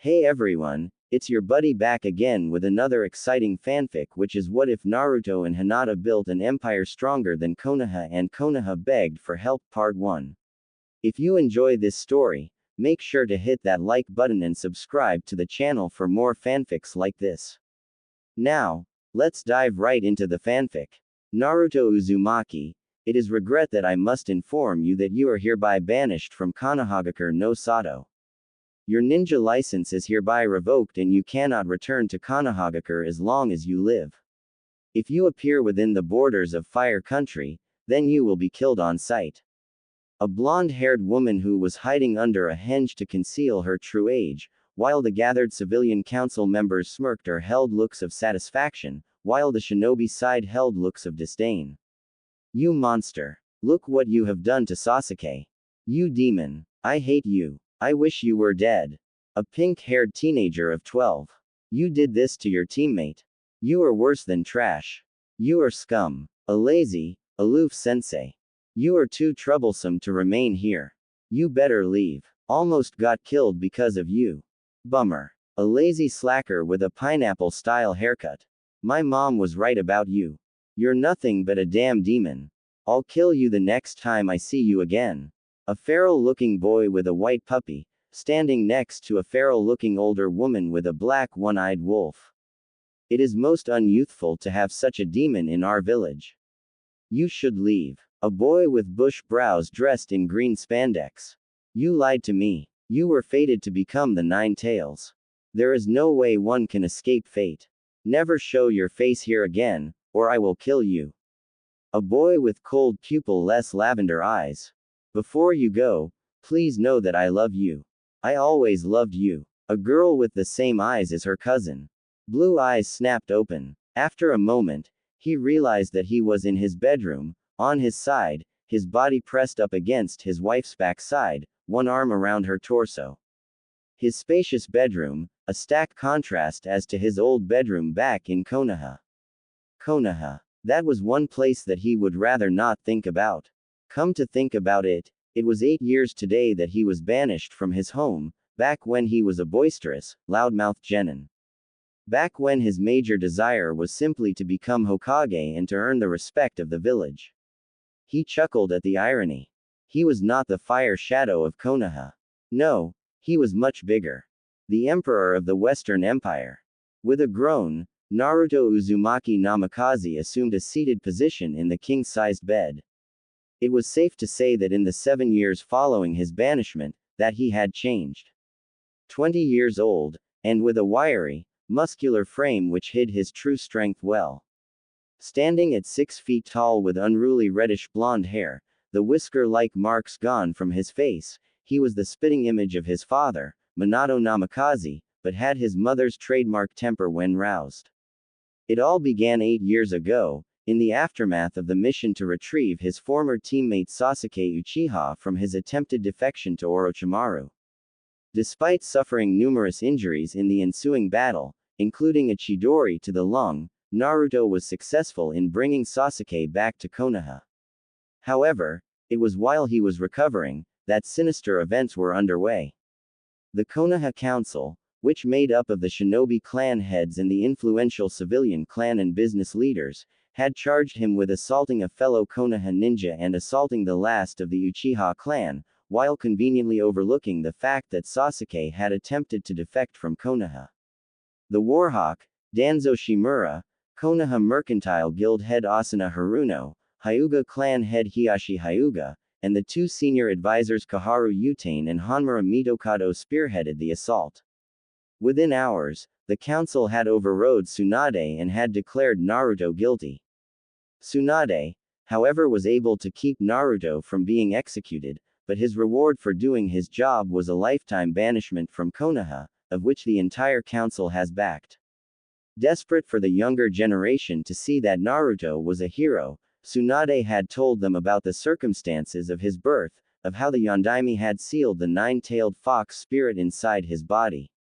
Hey everyone, it's your buddy back again with another exciting fanfic, which is what if Naruto and Hinata built an empire stronger than Konoha and Konoha begged for help part 1. If you enjoy this story, make sure to hit that like button and subscribe to the channel for more fanfics like this. Now, let's dive right into the fanfic. Naruto Uzumaki, it is regret that I must inform you that you are hereby banished from Konohagakure no Sato. Your ninja license is hereby revoked and you cannot return to Konohagakure as long as you live. If you appear within the borders of Fire Country, then you will be killed on sight. A blonde-haired woman who was hiding under a henge to conceal her true age, while the gathered civilian council members smirked or held looks of satisfaction, while the shinobi side held looks of disdain. You monster! Look what you have done to Sasuke. You demon! I hate you. I wish you were dead. A pink-haired teenager of 12. You did this to your teammate. You are worse than trash. You are scum. A lazy, aloof sensei. You are too troublesome to remain here. You better leave. Almost got killed because of you. Bummer. A lazy slacker with a pineapple-style haircut. My mom was right about you. You're nothing but a damn demon. I'll kill you the next time I see you again. A feral-looking boy with a white puppy, standing next to a feral-looking older woman with a black one-eyed wolf. It is most unyouthful to have such a demon in our village. You should leave. A boy with bush brows dressed in green spandex. You lied to me. You were fated to become the Nine Tails. There is no way one can escape fate. Never show your face here again, or I will kill you. A boy with cold pupil-less lavender eyes. Before you go, please know that I love you. I always loved you. A girl with the same eyes as her cousin. Blue eyes snapped open. After a moment, he realized that he was in his bedroom, on his side, his body pressed up against his wife's backside, one arm around her torso. His spacious bedroom, a stark contrast as to his old bedroom back in Konoha. Konoha. That was one place that he would rather not think about. Come to think about it, it was 8 years today that he was banished from his home, back when he was a boisterous, loudmouthed genin. Back when his major desire was simply to become Hokage and to earn the respect of the village. He chuckled at the irony. He was not the fire shadow of Konoha. No, he was much bigger. The emperor of the Western Empire. With a groan, Naruto Uzumaki Namikaze assumed a seated position in the king-sized bed. It was safe to say that in the 7 years following his banishment, that he had changed. 20 years old, and with a wiry, muscular frame which hid his true strength well. Standing at 6 feet tall with unruly reddish blonde hair, the whisker-like marks gone from his face, he was the spitting image of his father, Minato Namikaze, but had his mother's trademark temper when roused. It all began 8 years ago, in the aftermath of the mission to retrieve his former teammate Sasuke Uchiha from his attempted defection to Orochimaru. Despite suffering numerous injuries in the ensuing battle, including a chidori to the lung, Naruto was successful in bringing Sasuke back to Konoha. However, it was while he was recovering, that sinister events were underway. The Konoha Council, which made up of the shinobi clan heads and the influential civilian clan and business leaders, had charged him with assaulting a fellow Konoha ninja and assaulting the last of the Uchiha clan, while conveniently overlooking the fact that Sasuke had attempted to defect from Konoha. The Warhawk, Danzo Shimura, Konoha Mercantile Guild head Asuna Haruno, Hyuga clan head Hiyashi Hyuga, and the 2 senior advisors Kaharu Utane and Hanmura Mitokado spearheaded the assault. Within hours, the council had overrode Tsunade and had declared Naruto guilty. Tsunade, however, was able to keep Naruto from being executed, but his reward for doing his job was a lifetime banishment from Konoha, of which the entire council has backed. Desperate for the younger generation to see that Naruto was a hero, Tsunade had told them about the circumstances of his birth, of how the Yondaime had sealed the 9-tailed fox spirit inside his body.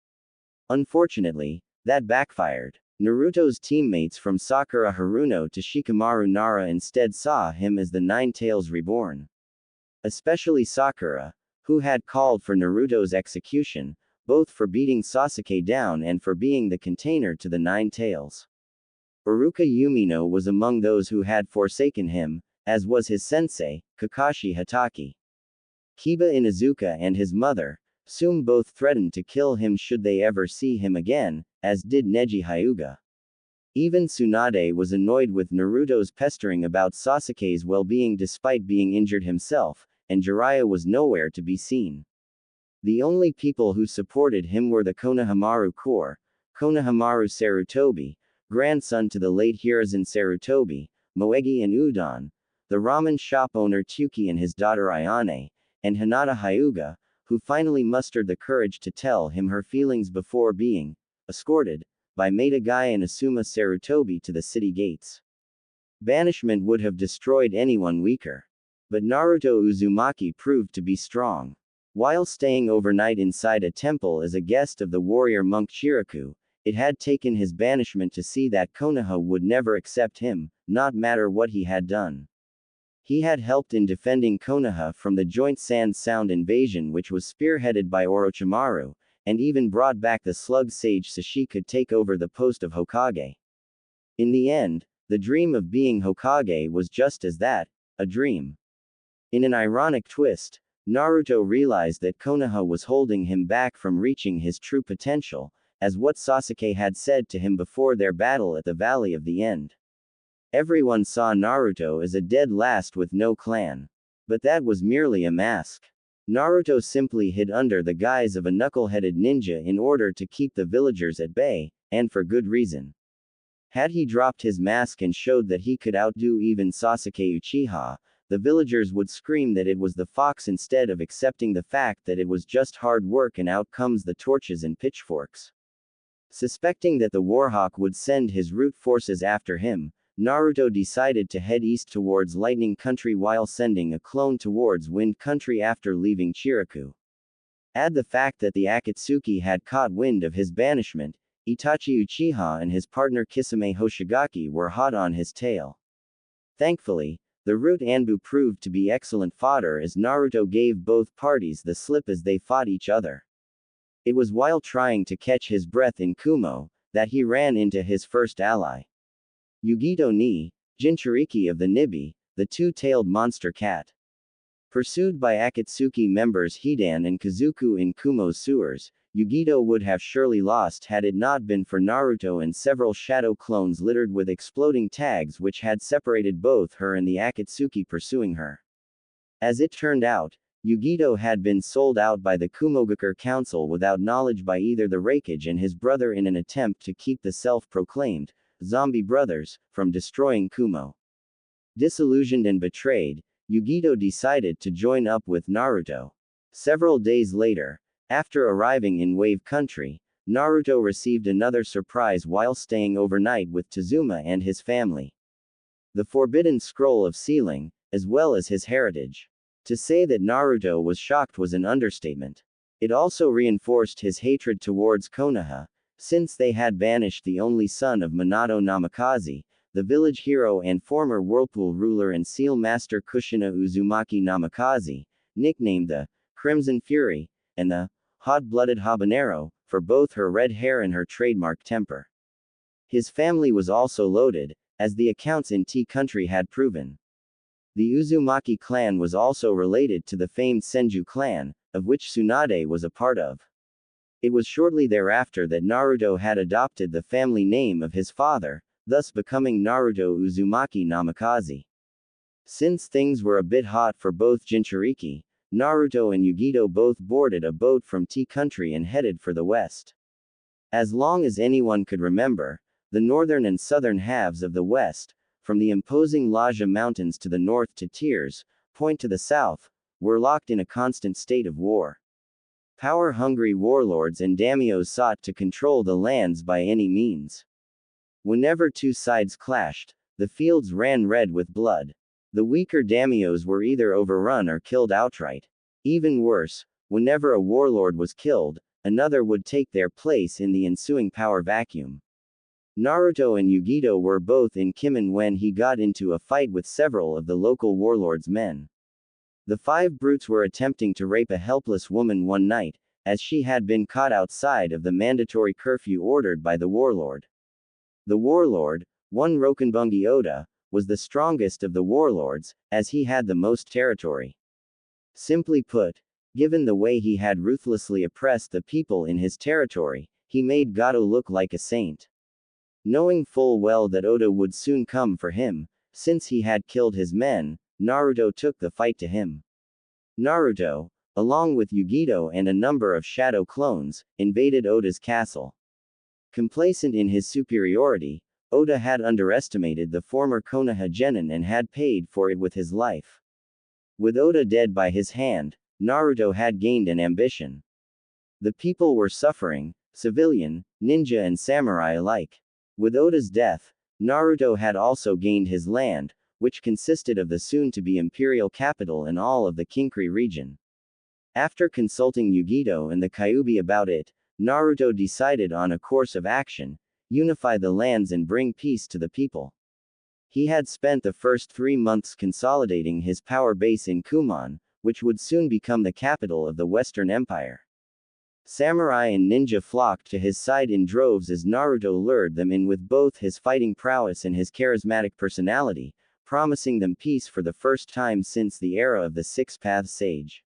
Unfortunately, that backfired. Naruto's teammates from Sakura Haruno to Shikamaru Nara instead saw him as the 9 Tails reborn. Especially Sakura, who had called for Naruto's execution, both for beating Sasuke down and for being the container to the Nine Tails. Iruka Umino was among those who had forsaken him, as was his sensei, Kakashi Hatake. Kiba Inuzuka and his mother, Sume, both threatened to kill him should they ever see him again, as did Neji Hyuga. Even Tsunade was annoyed with Naruto's pestering about Sasuke's well-being despite being injured himself, and Jiraiya was nowhere to be seen. The only people who supported him were the Konohamaru Corps, Konohamaru Sarutobi, grandson to the late Hiruzen Sarutobi, Moegi and Udon, the ramen shop owner Tsuki and his daughter Ayane, and Hinata Hyuga, who finally mustered the courage to tell him her feelings before being escorted by Metagai and Asuma Sarutobi to the city gates. Banishment would have destroyed anyone weaker. But Naruto Uzumaki proved to be strong. While staying overnight inside a temple as a guest of the warrior monk Shiraku, it had taken his banishment to see that Konoha would never accept him, not matter what he had done. He had helped in defending Konoha from the joint Sand Sound invasion, which was spearheaded by Orochimaru, and even brought back the slug sage so she could take over the post of Hokage. In the end, the dream of being Hokage was just as that, a dream. In an ironic twist, Naruto realized that Konoha was holding him back from reaching his true potential, as what Sasuke had said to him before their battle at the Valley of the End. Everyone saw Naruto as a dead last with no clan. But that was merely a mask. Naruto simply hid under the guise of a knuckle-headed ninja in order to keep the villagers at bay, and for good reason. Had he dropped his mask and showed that he could outdo even Sasuke Uchiha, the villagers would scream that it was the fox instead of accepting the fact that it was just hard work, and out comes the torches and pitchforks. Suspecting that the Warhawk would send his root forces after him, Naruto decided to head east towards Lightning Country while sending a clone towards Wind Country after leaving Chiraku. Add the fact that the Akatsuki had caught wind of his banishment, Itachi Uchiha and his partner Kisame Hoshigaki were hot on his tail. Thankfully, the root Anbu proved to be excellent fodder as Naruto gave both parties the slip as they fought each other. It was while trying to catch his breath in Kumo that he ran into his first ally. Yugito ni Jinchuriki of the Nibi, the two-tailed monster cat. Pursued by Akatsuki members Hidan and Kazuku in Kumo's sewers, Yugito would have surely lost had it not been for Naruto and several shadow clones littered with exploding tags which had separated both her and the Akatsuki pursuing her. As it turned out, Yugito had been sold out by the Kumogakure Council without knowledge by either the Raikage and his brother in an attempt to keep the self-proclaimed zombie brothers from destroying Kumo. Disillusioned and betrayed, Yugito decided to join up with Naruto. Several days later, after arriving in Wave Country, Naruto received another surprise while staying overnight with Tazuma and his family. The Forbidden Scroll of Sealing, as well as his heritage. To say that Naruto was shocked was an understatement. It also reinforced his hatred towards Konoha, since they had banished the only son of Minato Namikaze, the village hero and former Whirlpool ruler and seal master Kushina Uzumaki Namikaze, nicknamed the Crimson Fury, and the hot-blooded habanero, for both her red hair and her trademark temper. His family was also loaded, as the accounts in Tea Country had proven. The Uzumaki clan was also related to the famed Senju clan, of which Tsunade was a part of. It was shortly thereafter that Naruto had adopted the family name of his father, thus becoming Naruto Uzumaki Namikaze. Since things were a bit hot for both Jinchuriki, Naruto and Yugito both boarded a boat from Tea Country and headed for the west. As long as anyone could remember, the northern and southern halves of the west, from the imposing Laja Mountains to the north to Tears Point to the south, were locked in a constant state of war. Power-hungry warlords and daimyos sought to control the lands by any means. Whenever two sides clashed, the fields ran red with blood. The weaker daimyos were either overrun or killed outright. Even worse, whenever a warlord was killed, another would take their place in the ensuing power vacuum. Naruto and Yugito were both in Kimen when he got into a fight with several of the local warlords' men. The five brutes were attempting to rape a helpless woman one night, as she had been caught outside of the mandatory curfew ordered by the warlord. The warlord, one Rokenbungi Oda, was the strongest of the warlords, as he had the most territory. Simply put, given the way he had ruthlessly oppressed the people in his territory, he made Gato look like a saint. Knowing full well that Oda would soon come for him, since he had killed his men, Naruto took the fight to him. Naruto, along with Yugito and a number of shadow clones, invaded Oda's castle. Complacent in his superiority, Oda had underestimated the former Konoha genin and had paid for it with his life. With Oda dead by his hand, Naruto had gained an ambition. The people were suffering, civilian, ninja and samurai alike. With Oda's death, Naruto had also gained his land, which consisted of the soon-to-be imperial capital and all of the Kinkri region. After consulting Yugito and the Kyuubi about it, Naruto decided on a course of action: unify the lands and bring peace to the people. He had spent the first 3 months consolidating his power base in Kumon, which would soon become the capital of the Western Empire. Samurai and ninja flocked to his side in droves as Naruto lured them in with both his fighting prowess and his charismatic personality, promising them peace for the first time since the era of the Six-Path Sage.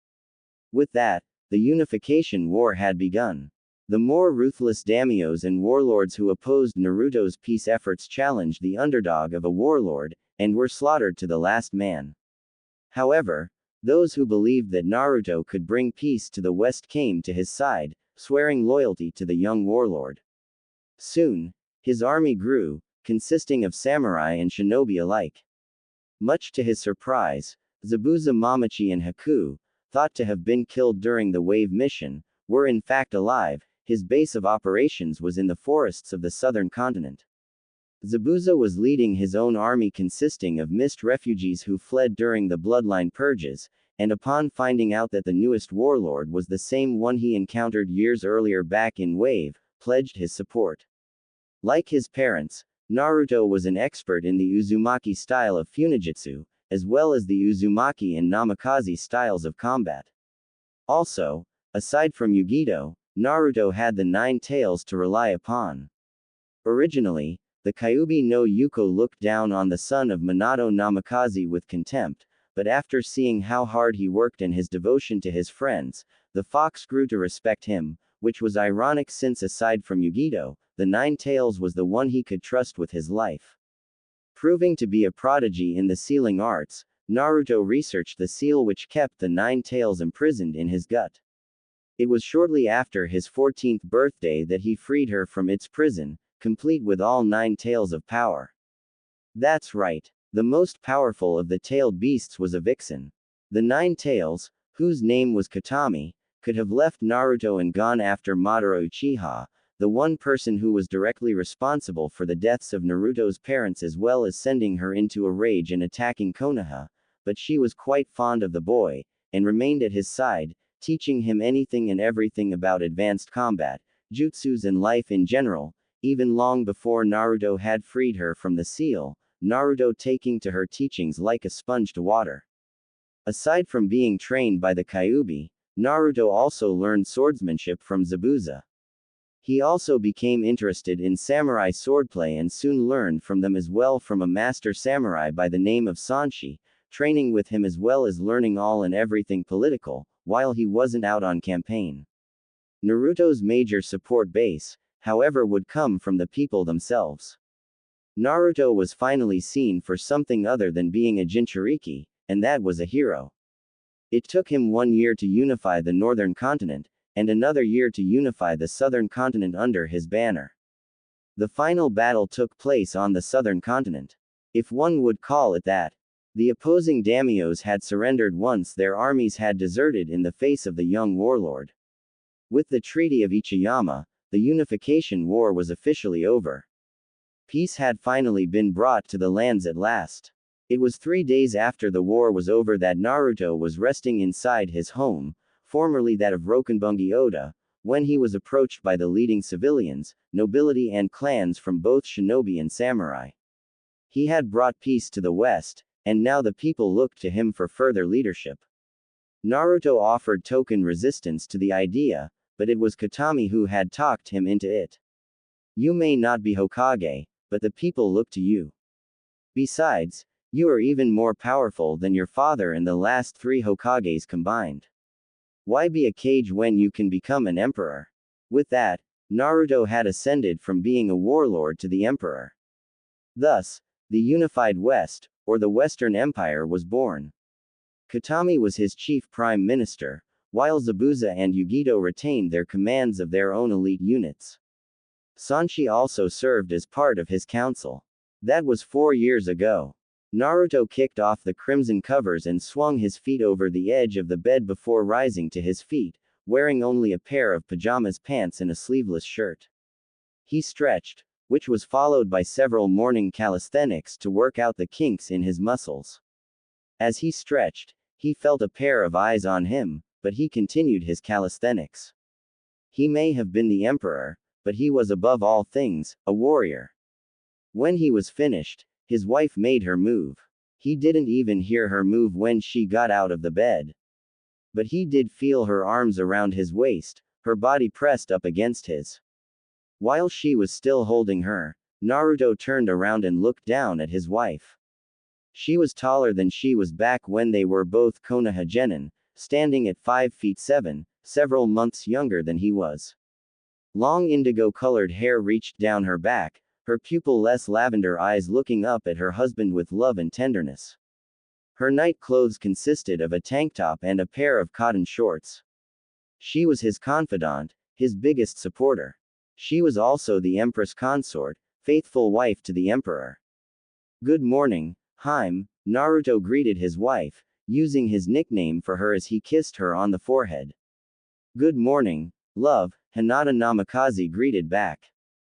With that, the unification war had begun. The more ruthless daimyos and warlords who opposed Naruto's peace efforts challenged the underdog of a warlord, and were slaughtered to the last man. However, those who believed that Naruto could bring peace to the West came to his side, swearing loyalty to the young warlord. Soon, his army grew, consisting of samurai and shinobi alike. Much to his surprise, Zabuza Mamachi and Haku, thought to have been killed during the Wave mission, were in fact alive. His base of operations was in the forests of the southern continent. Zabuza was leading his own army consisting of mist refugees who fled during the bloodline purges, and upon finding out that the newest warlord was the same one he encountered years earlier back in Wave, pledged his support. Like his parents, Naruto was an expert in the Uzumaki style of Funijutsu, as well as the Uzumaki and Namikaze styles of combat. Also, aside from Yugito, Naruto had the 9 tails to rely upon. Originally, the Kyuubi no Yuko looked down on the son of Minato Namikaze with contempt, but after seeing how hard he worked and his devotion to his friends, the fox grew to respect him, which was ironic since aside from Yugito, the 9 tails was the one he could trust with his life. Proving to be a prodigy in the sealing arts, Naruto researched the seal which kept the 9 tails imprisoned in his gut. It was shortly after his 14th birthday that he freed her from its prison, complete with all 9 tails of power. That's right, the most powerful of the tailed beasts was a vixen. The 9 tails, whose name was Katami, could have left Naruto and gone after Madara Uchiha, the one person who was directly responsible for the deaths of Naruto's parents, as well as sending her into a rage and attacking Konoha, but she was quite fond of the boy, and remained at his side, teaching him anything and everything about advanced combat, jutsus and life in general, even long before Naruto had freed her from the seal, Naruto taking to her teachings like a sponge to water. Aside from being trained by the Kyuubi, Naruto also learned swordsmanship from Zabuza. He also became interested in samurai swordplay and soon learned from them as well from a master samurai by the name of Sanshi, training with him as well as learning all and everything political, while he wasn't out on campaign. Naruto's major support base, however, would come from the people themselves. Naruto was finally seen for something other than being a Jinchuriki, and that was a hero. It took him 1 year to unify the northern continent, and another year to unify the southern continent under his banner. The final battle took place on the southern continent, if one would call it that. The opposing daimyos had surrendered once their armies had deserted in the face of the young warlord. With the Treaty of Ichiyama, the unification war was officially over. Peace had finally been brought to the lands at last. It was 3 days after the war was over that Naruto was resting inside his home, formerly that of Rokenbungi Oda, when he was approached by the leading civilians, nobility and clans from both shinobi and samurai. He had brought peace to the West, and now the people looked to him for further leadership. Naruto offered token resistance to the idea, but it was Katami who had talked him into it. You may not be Hokage, but the people look to you. Besides, you are even more powerful than your father and the last 3 Hokages combined. Why be a cage when you can become an emperor? With that, Naruto had ascended from being a warlord to the emperor. Thus, the unified West, or the Western Empire, was born. Katami was his chief prime minister, while Zabuza and Yugito retained their commands of their own elite units. Sanshi also served as part of his council. That was 4 years ago. Naruto kicked off the crimson covers and swung his feet over the edge of the bed before rising to his feet, wearing only a pair of pajamas, pants and a sleeveless shirt. He stretched, which was followed by several morning calisthenics to work out the kinks in his muscles. As he stretched, he felt a pair of eyes on him, but he continued his calisthenics. He may have been the emperor, but he was above all things, a warrior. When he was finished, his wife made her move. He didn't even hear her move when she got out of the bed. But he did feel her arms around his waist, her body pressed up against his. While she was still holding her, Naruto turned around and looked down at his wife. She was taller than she was back when they were both Konoha genin, standing at 5 feet 7, several months younger than he was. Long indigo-colored hair reached down her back, her pupil-less lavender eyes looking up at her husband with love and tenderness. Her night clothes consisted of a tank top and a pair of cotton shorts. She was his confidant, his biggest supporter. She was also the Empress consort, faithful wife to the Emperor. Good morning, Haim, Naruto greeted his wife, using his nickname for her as he kissed her on the forehead. Good morning, love, Hinata Namikaze greeted back.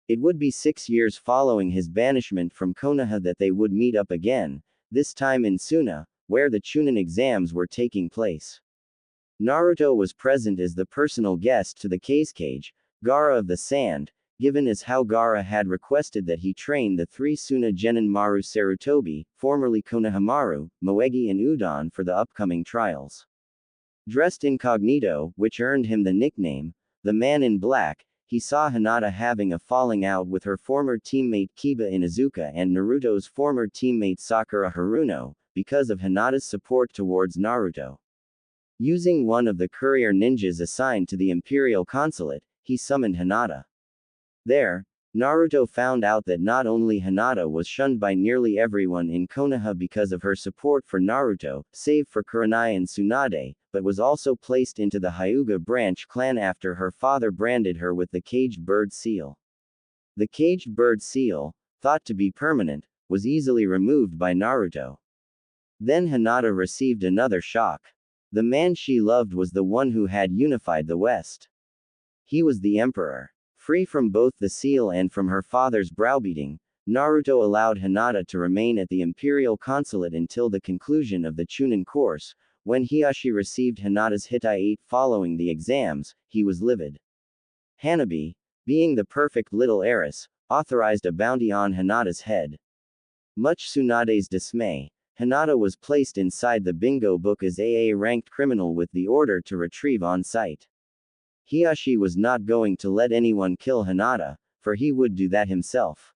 It would be 6 years following his banishment from Konoha that they would meet up again, this time in Suna, where the Chunin exams were taking place. Naruto was present as the personal guest to the Cage, Gaara of the Sand, given as how Gaara had requested that he train the 3 Suna genin Maru Sarutobi, formerly Konohamaru, Moegi and Udon for the upcoming trials. Dressed incognito, which earned him the nickname, the Man in Black, he saw Hinata having a falling out with her former teammate Kiba Inuzuka and Naruto's former teammate Sakura Haruno, because of Hinata's support towards Naruto. Using one of the courier ninjas assigned to the Imperial Consulate, he summoned Hinata. There, Naruto found out that not only Hinata was shunned by nearly everyone in Konoha because of her support for Naruto, save for Kurenai and Tsunade, but was also placed into the Hyuga branch clan after her father branded her with the caged bird seal. The caged bird seal, thought to be permanent, was easily removed by Naruto. Then Hinata received another shock. The man she loved was the one who had unified the West. He was the Emperor. Free from both the seal and from her father's browbeating, Naruto allowed Hinata to remain at the Imperial Consulate until the conclusion of the Chunin course. When Hiashi received Hinata's Hittite following the exams, he was livid. Hanabi, being the perfect little heiress, authorized a bounty on Hinata's head. Much Tsunade's dismay, Hinata was placed inside the bingo book as a ranked criminal with the order to retrieve on sight. Hiashi was not going to let anyone kill Hinata, for he would do that himself.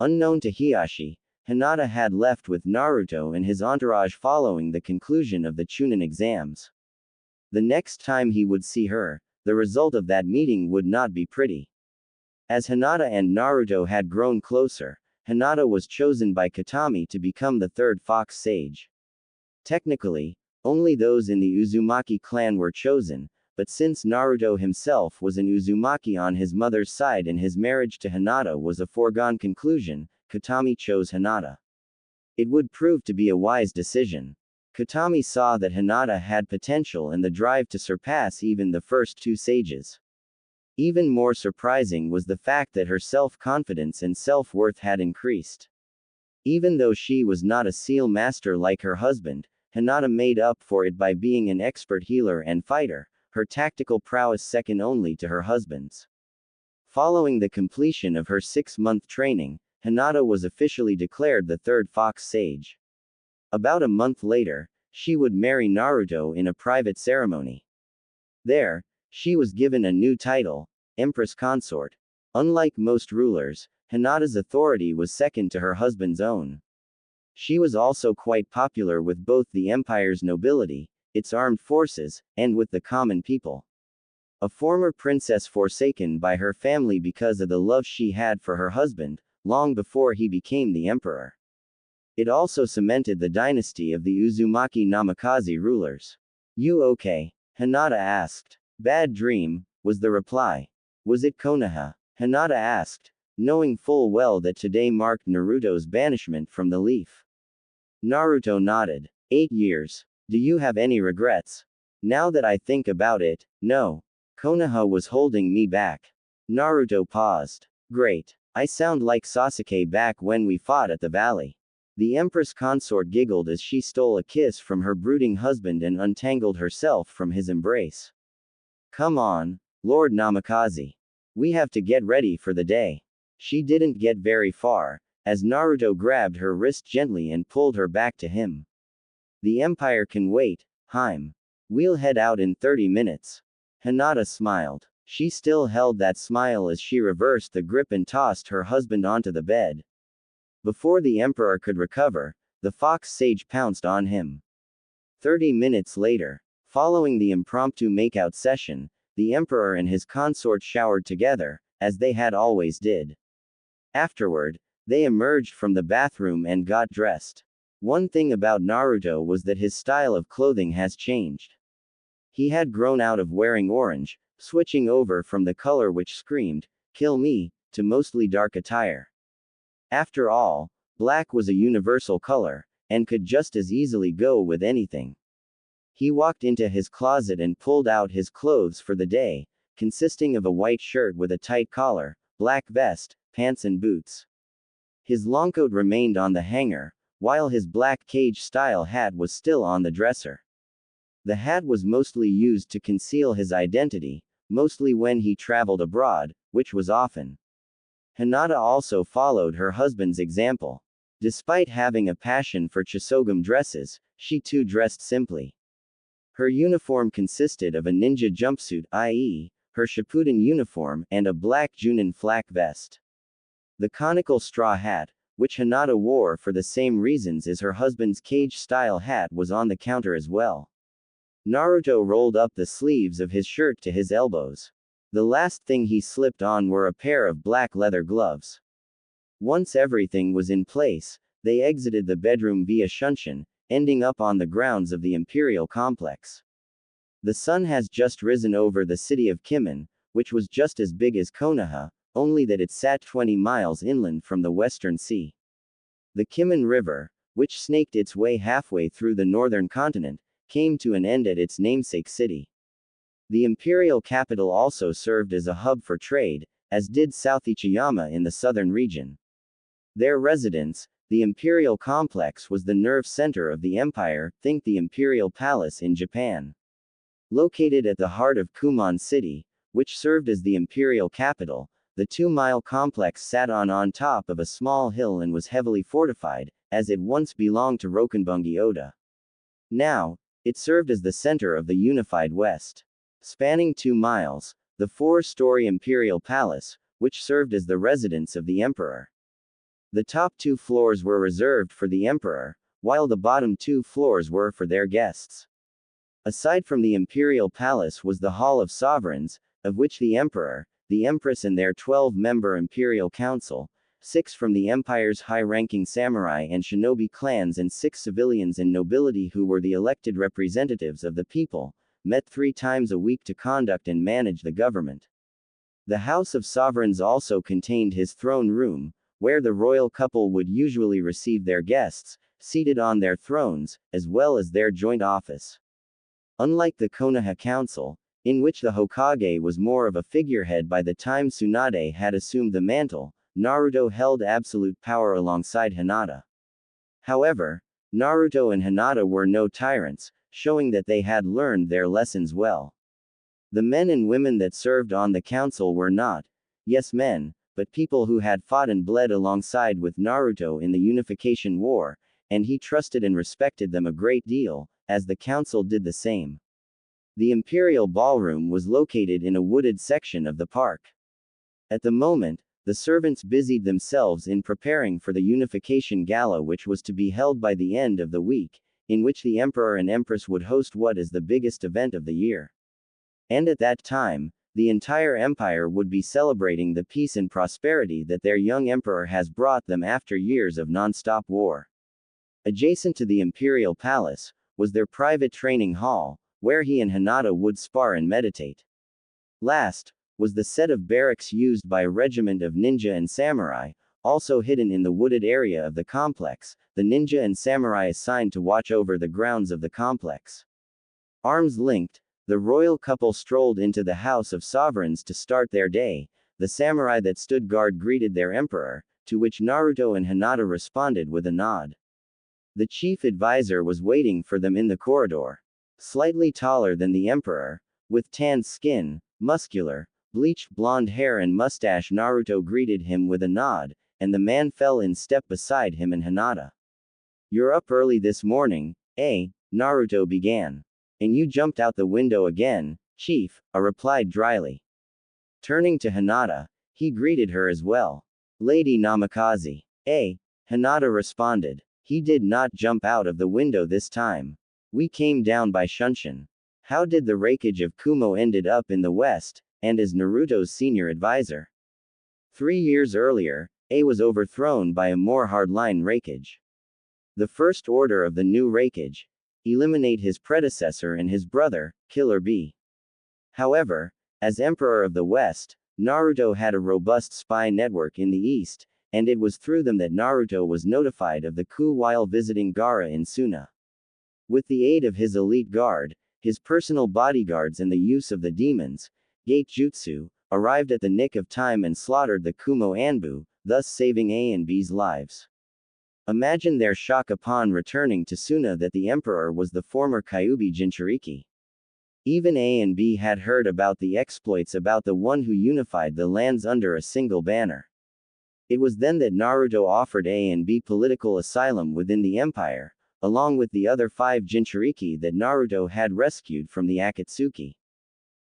Unknown to Hiashi, Hinata had left with Naruto and his entourage following the conclusion of the Chunin exams. The next time he would see her, the result of that meeting would not be pretty. As Hinata and Naruto had grown closer, Hinata was chosen by Katami to become the 3rd Fox Sage. Technically, only those in the Uzumaki clan were chosen, but since Naruto himself was an Uzumaki on his mother's side and his marriage to Hinata was a foregone conclusion, Katami chose Hinata. It would prove to be a wise decision. Katami saw that Hinata had potential and the drive to surpass even the first 2 sages. Even more surprising was the fact that her self-confidence and self-worth had increased. Even though she was not a seal master like her husband, Hinata made up for it by being an expert healer and fighter, her tactical prowess second only to her husband's. Following the completion of her 6-month training, Hinata was officially declared the 3rd Fox Sage. About a month later, she would marry Naruto in a private ceremony. There, She was given a new title, Empress Consort. Unlike most rulers, Hinata's authority was second to her husband's own. She was also quite popular with both the empire's nobility, its armed forces, and with the common people. A former princess forsaken by her family because of the love she had for her husband, long before he became the emperor. It also cemented the dynasty of the Uzumaki Namikaze rulers. You okay? Hinata asked. Bad dream, was the reply. Was it Konoha? Hinata asked, knowing full well that today marked Naruto's banishment from the leaf. Naruto nodded. 8 years. Do you have any regrets? Now that I think about it, no. Konoha was holding me back. Naruto paused. Great. I sound like Sasuke back when we fought at the valley. The Empress Consort giggled as she stole a kiss from her brooding husband and untangled herself from his embrace. Come on, Lord Namikaze. We have to get ready for the day. She didn't get very far, as Naruto grabbed her wrist gently and pulled her back to him. The Empire can wait, Haim. We'll head out in 30 minutes. Hinata smiled. She still held that smile as she reversed the grip and tossed her husband onto the bed. Before the Emperor could recover, the fox sage pounced on him. 30 minutes later, following the impromptu makeout session, the Emperor and his consort showered together, as they had always did. Afterward, they emerged from the bathroom and got dressed. One thing about Naruto was that his style of clothing has changed. He had grown out of wearing orange, switching over from the color which screamed, "Kill me," to mostly dark attire. After all, black was a universal color, and could just as easily go with anything. He walked into his closet and pulled out his clothes for the day, consisting of a white shirt with a tight collar, black vest, pants and boots. His longcoat remained on the hanger, while his black cage-style hat was still on the dresser. The hat was mostly used to conceal his identity, mostly when he traveled abroad, which was often. Hinata also followed her husband's example. Despite having a passion for Chisogam dresses, she too dressed simply. Her uniform consisted of a ninja jumpsuit, i.e., her Shippuden uniform, and a black Junin flak vest. The conical straw hat, which Hinata wore for the same reasons as her husband's cage-style hat, was on the counter as well. Naruto rolled up the sleeves of his shirt to his elbows. The last thing he slipped on were a pair of black leather gloves. Once everything was in place, they exited the bedroom via Shunshin, ending up on the grounds of the Imperial Complex. The sun has just risen over the city of Kimen, which was just as big as Konoha, only that it sat 20 miles inland from the Western Sea. The Kimen River, which snaked its way halfway through the northern continent, came to an end at its namesake city. The imperial capital also served as a hub for trade, as did South Ichiyama in the southern region. Their residence, the imperial complex, was the nerve center of the empire, think the imperial palace in Japan. Located at the heart of Kumon City, which served as the imperial capital, the 2-mile complex sat on top of a small hill and was heavily fortified, as it once belonged to Rokenbungi Oda. Now, it served as the center of the unified West. Spanning 2 miles, the 4-story imperial palace, which served as the residence of the emperor. The top 2 floors were reserved for the emperor, while the bottom 2 floors were for their guests. Aside from the imperial palace was the Hall of Sovereigns, of which the emperor, the empress and their 12-member imperial council, 6 from the empire's high-ranking samurai and shinobi clans and 6 civilians and nobility who were the elected representatives of the people, met 3 times a week to conduct and manage the government. The House of Sovereigns also contained his throne room, where the royal couple would usually receive their guests, seated on their thrones, as well as their joint office. Unlike the Konoha Council, in which the Hokage was more of a figurehead by the time Tsunade had assumed the mantle, Naruto held absolute power alongside Hinata. However, Naruto and Hinata were no tyrants, showing that they had learned their lessons well. The men and women that served on the council were not, yes, men, but people who had fought and bled alongside with Naruto in the Unification War, and he trusted and respected them a great deal, as the council did the same. The Imperial Ballroom was located in a wooded section of the park. At the moment, the servants busied themselves in preparing for the Unification Gala, which was to be held by the end of the week, in which the Emperor and Empress would host what is the biggest event of the year. And at that time, the entire empire would be celebrating the peace and prosperity that their young emperor has brought them after years of non-stop war. Adjacent to the Imperial Palace was their private training hall, where he and Hinata would spar and meditate. Last was the set of barracks used by a regiment of ninja and samurai, also hidden in the wooded area of the complex, the ninja and samurai assigned to watch over the grounds of the complex. Arms linked, the royal couple strolled into the House of Sovereigns to start their day. The samurai that stood guard greeted their emperor, to which Naruto and Hinata responded with a nod. The chief advisor was waiting for them in the corridor. Slightly taller than the emperor, with tanned skin, muscular, bleached blonde hair and mustache, Naruto greeted him with a nod, and the man fell in step beside him and Hinata. "You're up early this morning, eh?" Naruto began. "And you jumped out the window again, Chief," I replied dryly. Turning to Hinata, he greeted her as well. "Lady Namikaze." "Eh?" Hinata responded. "He did not jump out of the window this time. We came down by Shunshin." How did the wreckage of Kumo ended up in the West, and as Naruto's senior advisor? 3 years earlier, A was overthrown by a more hardline wreckage. The first order of the new wreckage: eliminate his predecessor and his brother, Killer B. However, as Emperor of the West, Naruto had a robust spy network in the East, and it was through them that Naruto was notified of the coup while visiting Gaara in Suna. With the aid of his elite guard, his personal bodyguards and the use of the demons, Gate Jutsu, arrived at the nick of time and slaughtered the Kumo Anbu, thus saving A and B's lives. Imagine their shock upon returning to Suna that the emperor was the former Kyuubi Jinchuriki. Even A and B had heard about the exploits about the one who unified the lands under a single banner. It was then that Naruto offered A and B political asylum within the empire, along with the other 5 Jinchuriki that Naruto had rescued from the Akatsuki.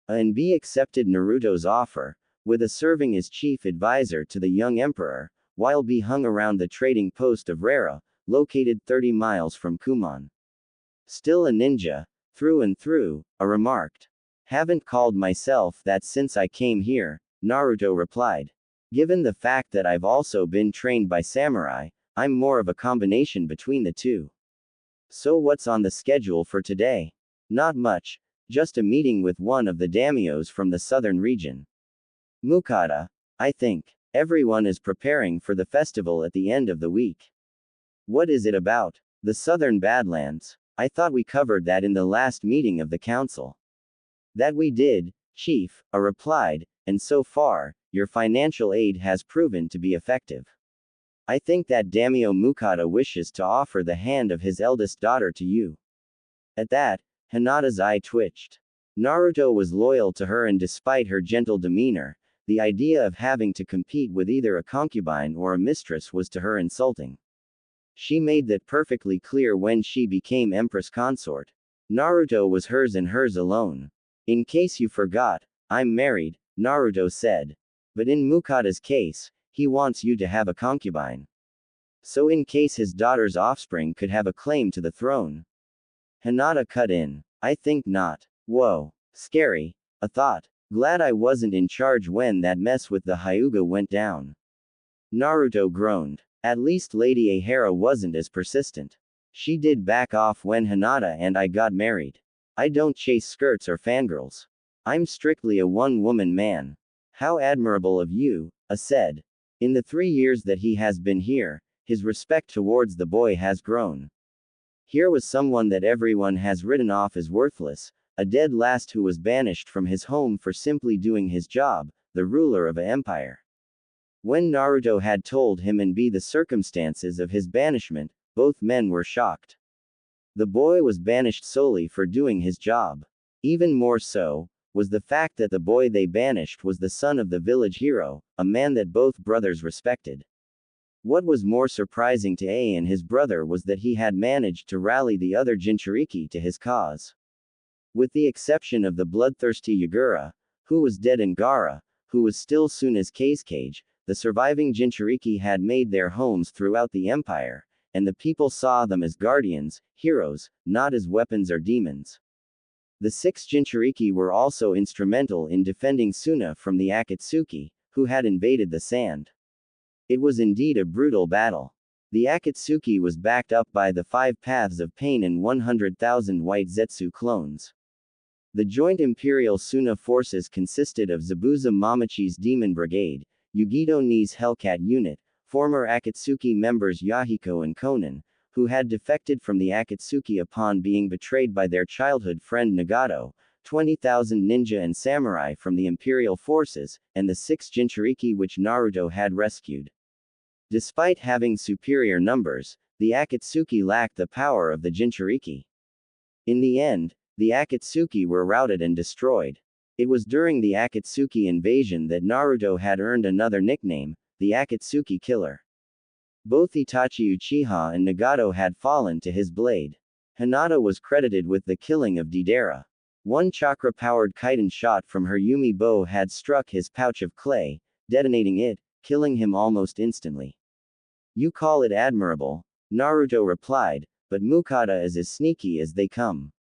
A and B accepted Naruto's offer, with A serving as chief advisor to the young emperor, while B hung around the trading post of Rara, located 30 miles from Kumon. "Still a ninja, through and through," I remarked. "Haven't called myself that since I came here," Naruto replied. "Given the fact that I've also been trained by samurai, I'm more of a combination between the two." "So what's on the schedule for today?" "Not much, just a meeting with one of the daimyos from the southern region. Mukata, I think. Everyone is preparing for the festival at the end of the week." "What is it about?" "The Southern Badlands. I thought we covered that in the last meeting of the council." "That we did, Chief," I replied, "and so far, your financial aid has proven to be effective. I think that Daimyo Mukata wishes to offer the hand of his eldest daughter to you." At that, Hinata's eye twitched. Naruto was loyal to her, and despite her gentle demeanor, the idea of having to compete with either a concubine or a mistress was to her insulting. She made that perfectly clear when she became Empress Consort. Naruto was hers and hers alone. "In case you forgot, I'm married," Naruto said. "But in Mukata's case, he wants you to have a concubine. So in case his daughter's offspring could have a claim to the throne." Hinata cut in. "I think not." "Whoa. Scary," I thought. "Glad I wasn't in charge when that mess with the Hyuga went down." Naruto groaned. At least Lady Ahara wasn't as persistent. She did back off when Hinata and I got married. I don't chase skirts or fangirls. I'm strictly a one-woman man. "How admirable of you," I said. In the 3 years that he has been here, his respect towards the boy has grown. Here was someone that everyone has written off as worthless, a dead last who was banished from his home for simply doing his job, the ruler of an empire. When Naruto had told him and B the circumstances of his banishment, both men were shocked. The boy was banished solely for doing his job. Even more so, was the fact that the boy they banished was the son of the village hero, a man that both brothers respected. What was more surprising to A and his brother was that he had managed to rally the other Jinchuriki to his cause. With the exception of the bloodthirsty Yagura, who was dead, and Gara, who was still soon as Cage, the surviving Jinchuriki had made their homes throughout the empire, and the people saw them as guardians, heroes, not as weapons or demons. The 6 Jinchuriki were also instrumental in defending Suna from the Akatsuki, who had invaded the sand. It was indeed a brutal battle. The Akatsuki was backed up by the 5 Paths of Pain and 100,000 white Zetsu clones. The joint Imperial Suna forces consisted of Zabuza Mamachi's Demon Brigade, Yugito Ni's Hellcat unit, former Akatsuki members Yahiko and Konan, who had defected from the Akatsuki upon being betrayed by their childhood friend Nagato, 20,000 ninja and samurai from the Imperial forces, and the 6 Jinchuriki which Naruto had rescued. Despite having superior numbers, the Akatsuki lacked the power of the Jinchuriki. In the end, the Akatsuki were routed and destroyed. It was during the Akatsuki invasion that Naruto had earned another nickname, the Akatsuki Killer. Both Itachi Uchiha and Nagato had fallen to his blade. Hinata was credited with the killing of Deidara. One chakra-powered chitin shot from her Yumi bow had struck his pouch of clay, detonating it, killing him almost instantly. "You call it admirable," Naruto replied, "but Mukata is as sneaky as they come.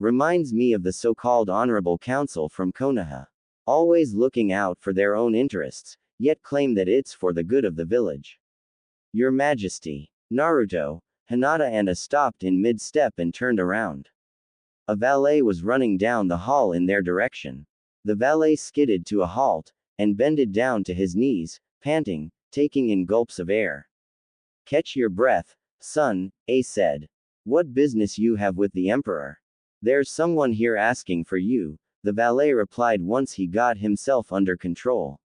Reminds me of the so-called Honorable Council from Konoha. Always looking out for their own interests, yet claim that it's for the good of the village." "Your Majesty." Naruto, Hinata and A stopped in mid-step and turned around. A valet was running down the hall in their direction. The valet skidded to a halt, and bended down to his knees, panting, taking in gulps of air. "Catch your breath, son," A said. "What business you have with the Emperor?" "There's someone here asking for you," the valet replied once he got himself under control.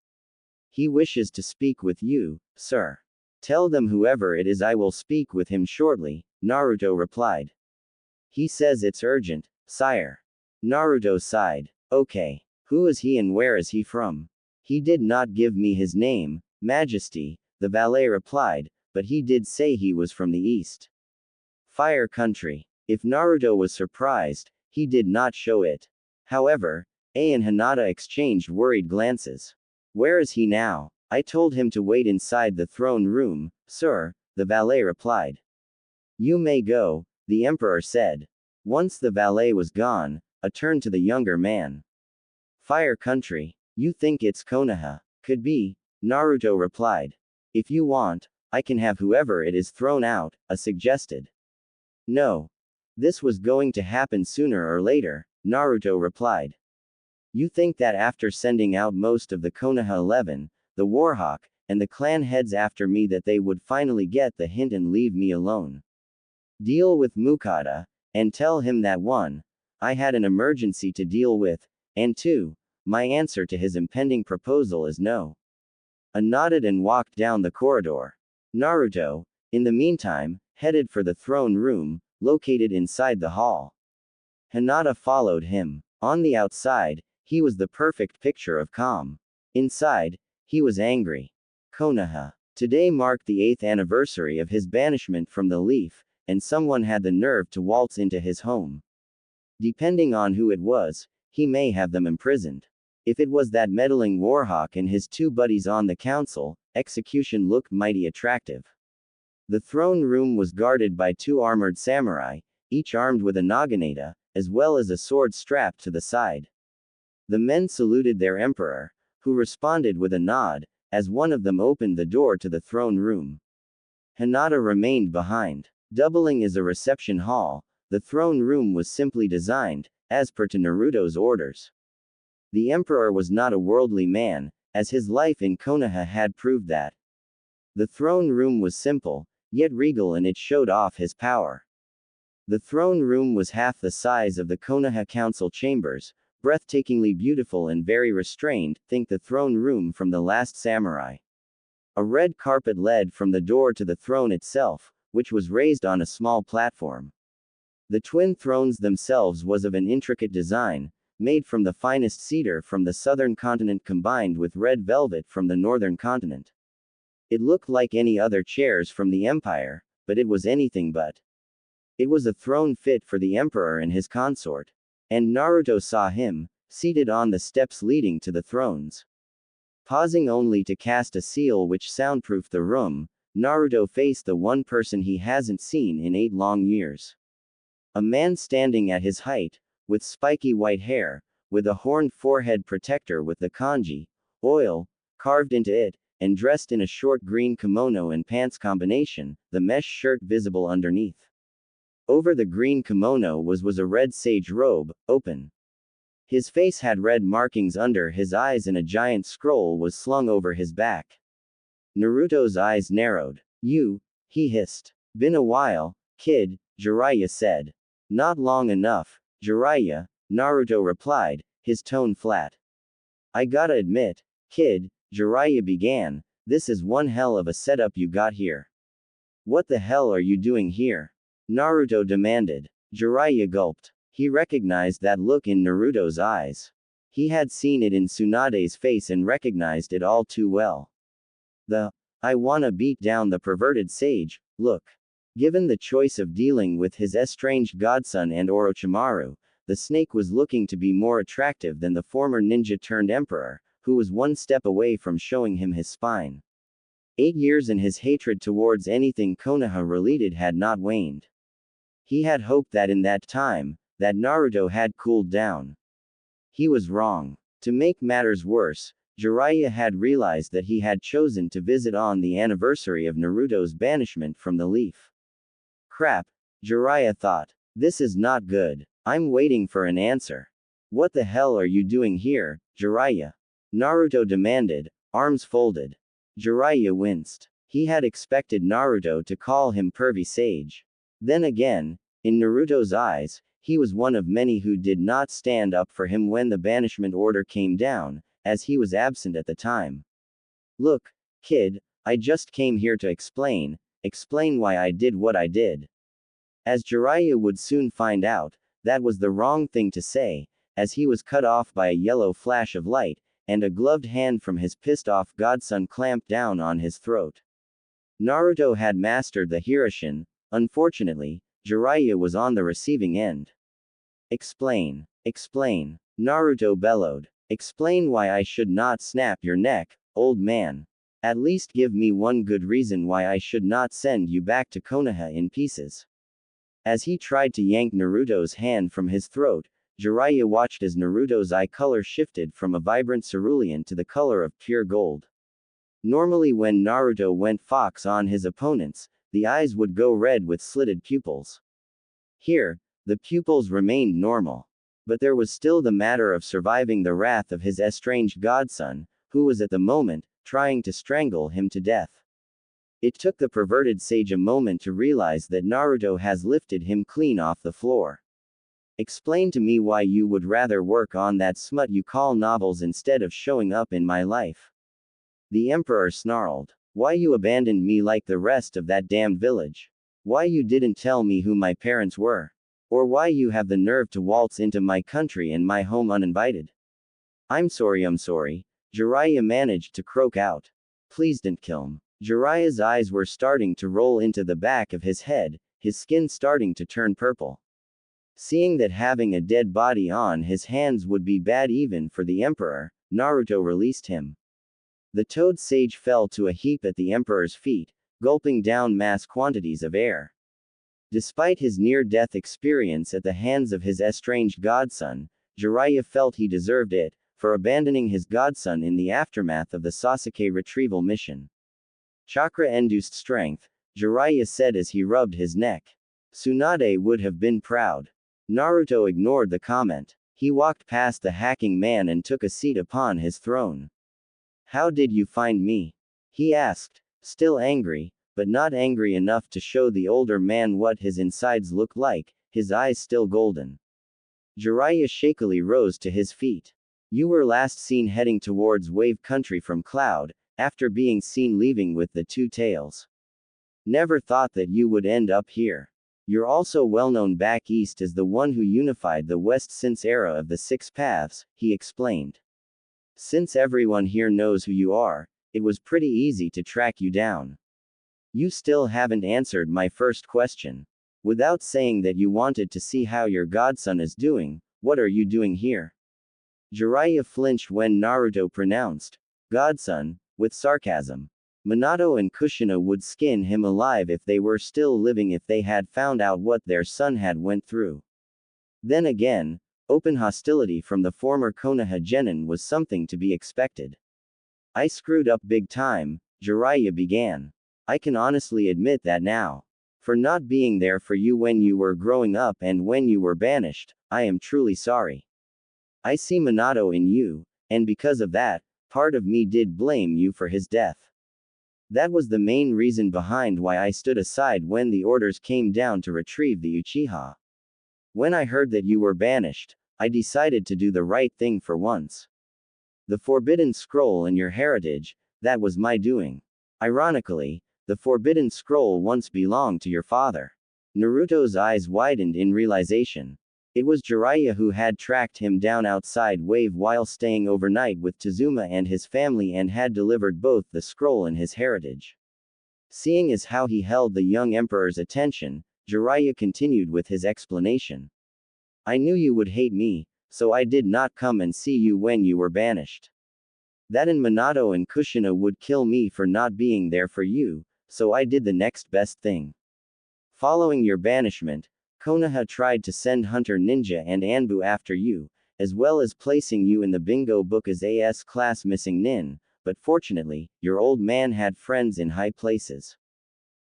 "He wishes to speak with you, sir." "Tell them whoever it is I will speak with him shortly," Naruto replied. "He says it's urgent, sire." Naruto sighed. "Okay. Who is he and where is he from?" "He did not give me his name, Majesty," the valet replied, "but he did say he was from the east. Fire country." If Naruto was surprised, he did not show it. However, A and Hinata exchanged worried glances. "Where is he now?" "I told him to wait inside the throne room, sir," the valet replied. "You may go," the emperor said. Once the valet was gone, A turned to the younger man. "Fire country. You think it's Konoha?" "Could be," Naruto replied. "If you want, I can have whoever it is thrown out," A suggested. "No. This was going to happen sooner or later," Naruto replied. "You think that after sending out most of the Konoha 11, the Warhawk, and the clan heads after me that they would finally get the hint and leave me alone? Deal with Mukata, and tell him that 1. I had an emergency to deal with, and 2. My answer to his impending proposal is no." A nodded and walked down the corridor. Naruto, in the meantime, headed for the throne room, located inside the hall. Hinata followed him. On the outside, he was the perfect picture of calm. Inside, he was angry. Konoha. Today marked the 8th anniversary of his banishment from the Leaf, and someone had the nerve to waltz into his home. Depending on who it was, he may have them imprisoned. If it was that meddling Warhawk and his 2 buddies on the council, execution looked mighty attractive. The throne room was guarded by 2 armored samurai, each armed with a naginata, as well as a sword strapped to the side. The men saluted their emperor, who responded with a nod, as one of them opened the door to the throne room. Hinata remained behind. Doubling as a reception hall, the throne room was simply designed, as per to Naruto's orders. The emperor was not a worldly man, as his life in Konoha had proved that. The throne room was simple, yet regal, and it showed off his power. The throne room was half the size of the Konoha council chambers, breathtakingly beautiful and very restrained. Think the throne room from The Last Samurai. A red carpet led from the door to the throne itself, which was raised on a small platform. The twin thrones themselves was of an intricate design, made from the finest cedar from the southern continent combined with red velvet from the northern continent. It looked like any other chairs from the empire, but it was anything but. It was a throne fit for the emperor and his consort. And Naruto saw him, seated on the steps leading to the thrones. Pausing only to cast a seal which soundproofed the room, Naruto faced the one person he hasn't seen in 8 long years. A man standing at his height, with spiky white hair, with a horned forehead protector with the kanji, oil, carved into it, and dressed in a short green kimono and pants combination, the mesh shirt visible underneath. Over the green kimono was a red sage robe, open. His face had red markings under his eyes and a giant scroll was slung over his back. Naruto's eyes narrowed. You, he hissed. Been a while, kid, Jiraiya said. Not long enough, Jiraiya, Naruto replied, his tone flat. I gotta admit, kid, Jiraiya began, this is one hell of a setup you got here. What the hell are you doing here? Naruto demanded. Jiraiya gulped. He recognized that look in Naruto's eyes. He had seen it in Tsunade's face and recognized it all too well. I wanna beat down the perverted sage, look. Given the choice of dealing with his estranged godson and Orochimaru, the snake was looking to be more attractive than the former ninja-turned-emperor, who was one step away from showing him his spine. 8 years and his hatred towards anything Konoha-related had not waned. He had hoped that in that time, that Naruto had cooled down. He was wrong. To make matters worse, Jiraiya had realized that he had chosen to visit on the anniversary of Naruto's banishment from the leaf. Crap, Jiraiya thought. This is not good. I'm waiting for an answer. What the hell are you doing here, Jiraiya? Naruto demanded, arms folded. Jiraiya winced. He had expected Naruto to call him pervy sage. Then again, in Naruto's eyes, he was one of many who did not stand up for him when the banishment order came down, as he was absent at the time. Look, kid, I just came here to explain why I did what I did. As Jiraiya would soon find out, that was the wrong thing to say, as he was cut off by a yellow flash of light, and a gloved hand from his pissed-off godson clamped down on his throat. Naruto had mastered the Hiroshin. Unfortunately, Jiraiya was on the receiving end. Explain. Explain. Naruto bellowed. Explain why I should not snap your neck, old man. At least give me one good reason why I should not send you back to Konoha in pieces. As he tried to yank Naruto's hand from his throat, Jiraiya watched as Naruto's eye color shifted from a vibrant cerulean to the color of pure gold. Normally when Naruto went fox on his opponents, the eyes would go red with slitted pupils. Here, the pupils remained normal. But there was still the matter of surviving the wrath of his estranged godson, who was at the moment, trying to strangle him to death. It took the perverted sage a moment to realize that Naruto has lifted him clean off the floor. Explain to me why you would rather work on that smut you call novels instead of showing up in my life. The emperor snarled. Why you abandoned me like the rest of that damned village? Why you didn't tell me who my parents were? Or why you have the nerve to waltz into my country and my home uninvited? I'm sorry, Jiraiya managed to croak out. Please don't kill him. Jiraiya's eyes were starting to roll into the back of his head, his skin starting to turn purple. Seeing that having a dead body on his hands would be bad even for the emperor, Naruto released him. The toad sage fell to a heap at the emperor's feet, gulping down mass quantities of air. Despite his near-death experience at the hands of his estranged godson, Jiraiya felt he deserved it, for abandoning his godson in the aftermath of the Sasuke retrieval mission. Chakra-induced strength, Jiraiya said as he rubbed his neck. Tsunade would have been proud. Naruto ignored the comment. He walked past the hacking man and took a seat upon his throne. How did you find me? He asked, still angry, but not angry enough to show the older man what his insides looked like, his eyes still golden. Jiraiya shakily rose to his feet. You were last seen heading towards Wave Country from Cloud, after being seen leaving with the 2 tails. Never thought that you would end up here. You're also well known back east as the one who unified the West since era of the 6 paths, he explained. Since everyone here knows who you are, it was pretty easy to track you down. You still haven't answered my first question. Without saying that you wanted to see how your godson is doing, What are you doing here? Jiraiya flinched when Naruto pronounced, Godson, with sarcasm. Minato and Kushina would skin him alive if they were still living if they had found out what their son had went through. Then again, open hostility from the former Konoha genin was something to be expected. I screwed up big time, Jiraiya began. I can honestly admit that now. For not being there for you when you were growing up and when you were banished, I am truly sorry. I see Minato in you, and because of that, part of me did blame you for his death. That was the main reason behind why I stood aside when the orders came down to retrieve the Uchiha. When I heard that you were banished, I decided to do the right thing for once. The Forbidden Scroll and your heritage, that was my doing. Ironically, the Forbidden Scroll once belonged to your father. Naruto's eyes widened in realization. It was Jiraiya who had tracked him down outside Wave while staying overnight with Tazuma and his family and had delivered both the scroll and his heritage. Seeing as how he held the young emperor's attention, Jiraiya continued with his explanation. I knew you would hate me, so I did not come and see you when you were banished. That and Minato and Kushina would kill me for not being there for you, so I did the next best thing. Following your banishment, Konoha tried to send Hunter Ninja and Anbu after you, as well as placing you in the bingo book as a S-class missing nin, but fortunately, your old man had friends in high places.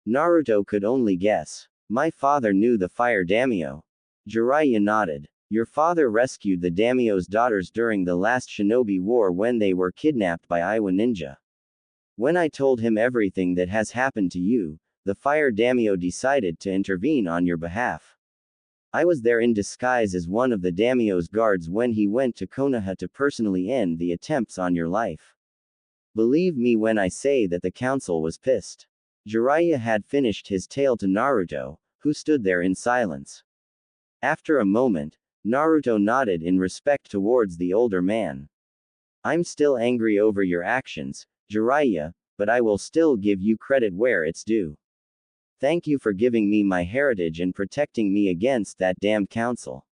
Naruto could only guess. My father knew the fire daimyo. Jiraiya nodded. Your father rescued the daimyo's daughters during the last shinobi war when they were kidnapped by Iwa ninja. When I told him everything that has happened to you, the fire daimyo decided to intervene on your behalf. I was there in disguise as one of the daimyo's guards when he went to Konoha to personally end the attempts on your life. Believe me when I say that the council was pissed. Jiraiya had finished his tale to Naruto, who stood there in silence. After a moment, Naruto nodded in respect towards the older man. I'm still angry over your actions, Jiraiya, but I will still give you credit where it's due. Thank you for giving me my heritage and protecting me against that damned council.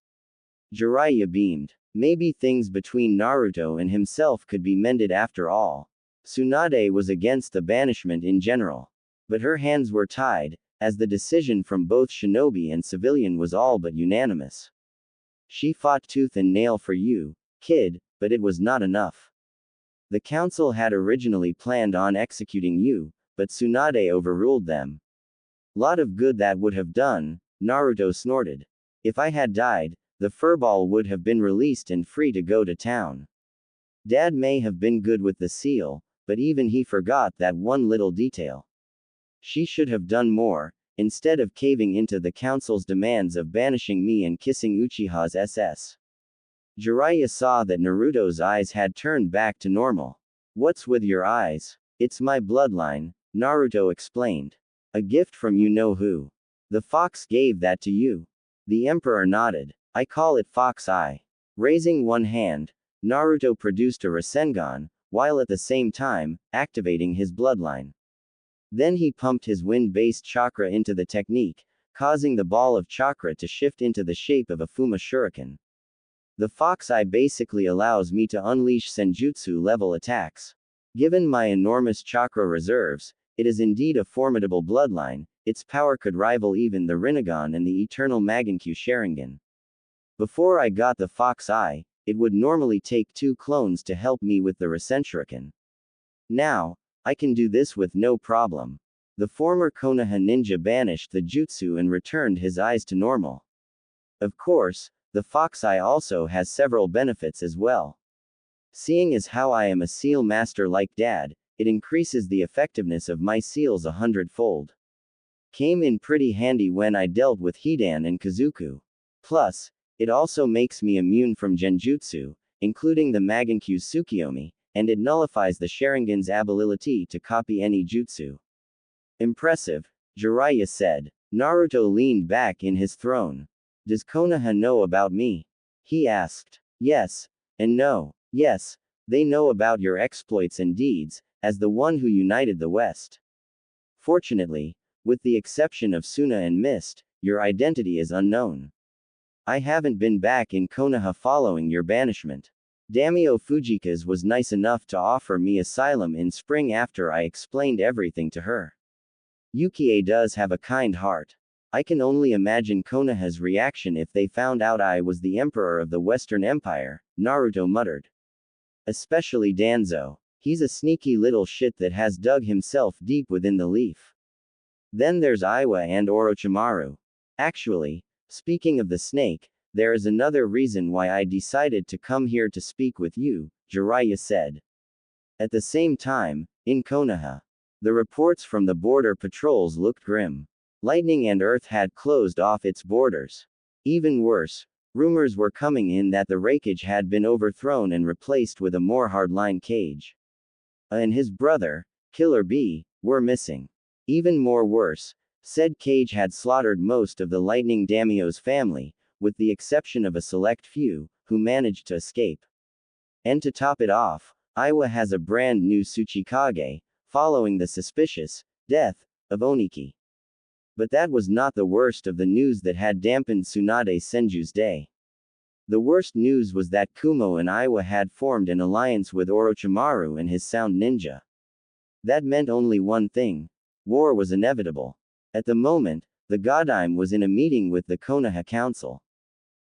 Jiraiya beamed. Maybe things between Naruto and himself could be mended after all. Tsunade was against the banishment in general. But her hands were tied, as the decision from both shinobi and civilian was all but unanimous. She fought tooth and nail for you, kid, but it was not enough. The council had originally planned on executing you, but Tsunade overruled them. Lot of good that would have done, Naruto snorted. If I had died, the furball would have been released and free to go to town. Dad may have been good with the seal, but even he forgot that one little detail. She should have done more, instead of caving into the council's demands of banishing me and kissing Uchiha's SS. Jiraiya saw that Naruto's eyes had turned back to normal. What's with your eyes? It's my bloodline, Naruto explained. A gift from you-know-who. The fox gave that to you. The emperor nodded. I call it fox eye. Raising one hand, Naruto produced a Rasengan, while at the same time, activating his bloodline. Then he pumped his wind-based chakra into the technique, causing the ball of chakra to shift into the shape of a Fuma Shuriken. The fox eye basically allows me to unleash senjutsu-level attacks. Given my enormous chakra reserves, it is indeed a formidable bloodline. Its power could rival even the Rinnegan and the eternal Magankyu Sharingan. Before I got the fox eye, it would normally take 2 clones to help me with the Rasen Shuriken. Now, I can do this with no problem. The former Konoha ninja banished the jutsu and returned his eyes to normal. Of course, the fox eye also has several benefits as well. Seeing as how I am a seal master like dad, it increases the effectiveness of my seals 100-fold. Came in pretty handy when I dealt with Hidan and Kazuku. Plus, it also makes me immune from genjutsu, including the Magankyu's Tsukiyomi, and it nullifies the Sharingan's ability to copy any jutsu. Impressive, Jiraiya said. Naruto leaned back in his throne. Does Konoha know about me? He asked. Yes, and no. Yes, they know about your exploits and deeds, as the one who united the West. Fortunately, with the exception of Suna and Mist, your identity is unknown. I haven't been back in Konoha following your banishment. Daimyo Fujikaze was nice enough to offer me asylum in spring after I explained everything to her. Yukie does have a kind heart. I can only imagine Konoha's reaction if they found out I was the emperor of the Western Empire, Naruto muttered. Especially Danzo. He's a sneaky little shit that has dug himself deep within the leaf. Then there's Iwa and Orochimaru. Actually, speaking of the snake, there is another reason why I decided to come here to speak with you, Jiraiya said. At the same time, in Konoha, the reports from the border patrols looked grim. Lightning and Earth had closed off its borders. Even worse, rumors were coming in that the Raikage had been overthrown and replaced with a more hardline Kage. And his brother, Killer B, were missing. Even more worse, said Kage had slaughtered most of the Lightning Daimyo's family, with the exception of a select few, who managed to escape. And to top it off, Iwa has a brand new Tsuchikage, following the suspicious death of Oniki. But that was not the worst of the news that had dampened Tsunade Senju's day. The worst news was that Kumo and Iwa had formed an alliance with Orochimaru and his sound ninja. That meant only one thing. War was inevitable. At the moment, the Godime was in a meeting with the Konoha Council.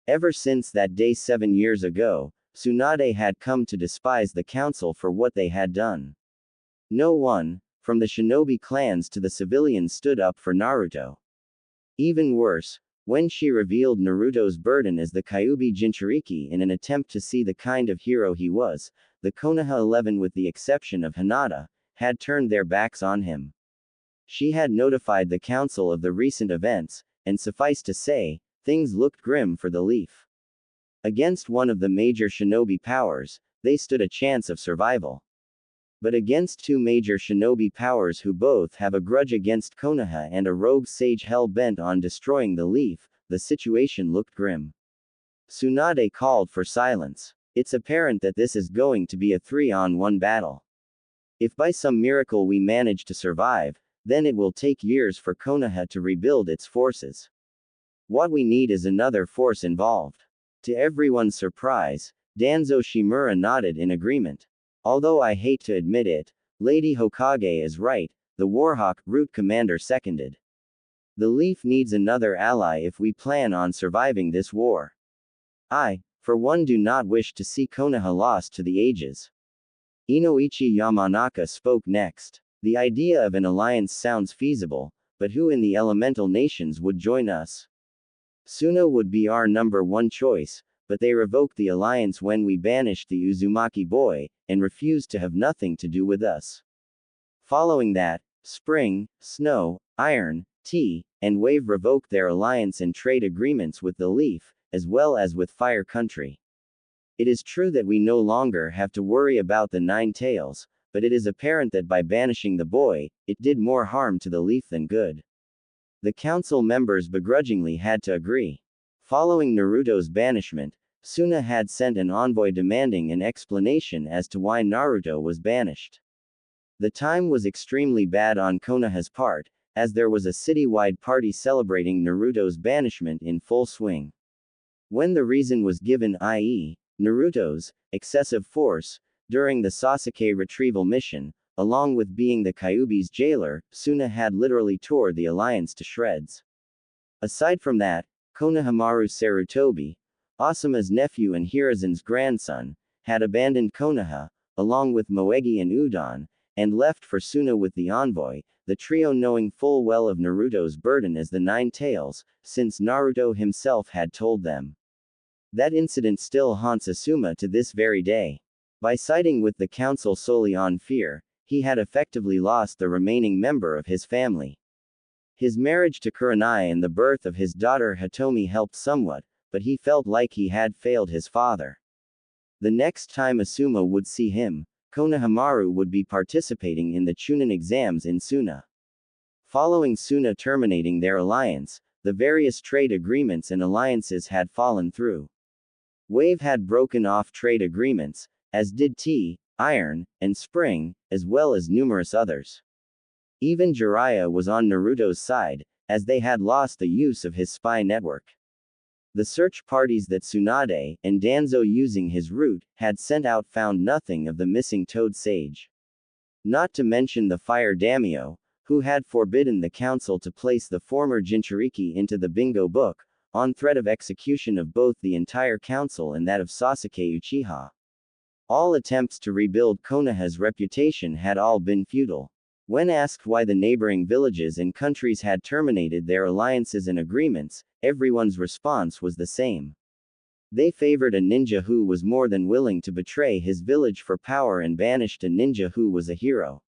Ever since that day 7 years ago, Tsunade had come to despise the council for what they had done. No one, from the shinobi clans to the civilians, stood up for Naruto. Even worse, when she revealed Naruto's burden as the Kyuubi Jinchuriki in an attempt to see the kind of hero he was, the Konoha 11, with the exception of Hinata, had turned their backs on him. She had notified the council of the recent events, and suffice to say, things looked grim for the Leaf. Against one of the major shinobi powers, they stood a chance of survival. But against two major shinobi powers who both have a grudge against Konoha and a rogue sage hell-bent on destroying the Leaf, the situation looked grim. Tsunade called for silence. It's apparent that this is going to be a 3-on-1 battle. If by some miracle we manage to survive, then it will take years for Konoha to rebuild its forces. What we need is another force involved. To everyone's surprise, Danzo Shimura nodded in agreement. Although I hate to admit it, Lady Hokage is right, the Warhawk Root Commander seconded. The Leaf needs another ally if we plan on surviving this war. I, for one, do not wish to see Konoha lost to the ages. Inoichi Yamanaka spoke next. The idea of an alliance sounds feasible, but who in the elemental nations would join us? Suna would be our number one choice, but they revoked the alliance when we banished the Uzumaki boy, and refused to have nothing to do with us. Following that, Spring, Snow, Iron, Tea, and Wave revoked their alliance and trade agreements with the Leaf, as well as with Fire Country. It is true that we no longer have to worry about the Nine Tails, but it is apparent that by banishing the boy, it did more harm to the Leaf than good. The council members begrudgingly had to agree. Following Naruto's banishment, Suna had sent an envoy demanding an explanation as to why Naruto was banished. The time was extremely bad on Konoha's part, as there was a citywide party celebrating Naruto's banishment in full swing. When the reason was given, i.e., Naruto's excessive force, during the Sasuke retrieval mission, along with being the Kyuubi's jailer, Suna had literally tore the alliance to shreds. Aside from that, Konohamaru Sarutobi, Asuma's nephew and Hiruzen's grandson, had abandoned Konoha, along with Moegi and Udon, and left for Suna with the envoy, the trio knowing full well of Naruto's burden as the Nine Tails, since Naruto himself had told them. That incident still haunts Asuma to this very day. By siding with the council solely on fear, he had effectively lost the remaining member of his family. His marriage to Kurenai and the birth of his daughter Hitomi helped somewhat, but he felt like he had failed his father. The next time Asuma would see him, Konohamaru would be participating in the Chunin exams in Suna. Following Suna terminating their alliance, the various trade agreements and alliances had fallen through. Wave had broken off trade agreements, as did Tea, Iron, and Spring, as well as numerous others. Even Jiraiya was on Naruto's side, as they had lost the use of his spy network. The search parties that Tsunade, and Danzo using his route, had sent out found nothing of the missing Toad Sage. Not to mention the Fire Daimyo, who had forbidden the council to place the former Jinchuriki into the bingo book, on threat of execution of both the entire council and that of Sasuke Uchiha. All attempts to rebuild Konoha's reputation had all been futile. When asked why the neighboring villages and countries had terminated their alliances and agreements, everyone's response was the same. They favored a ninja who was more than willing to betray his village for power and banished a ninja who was a hero.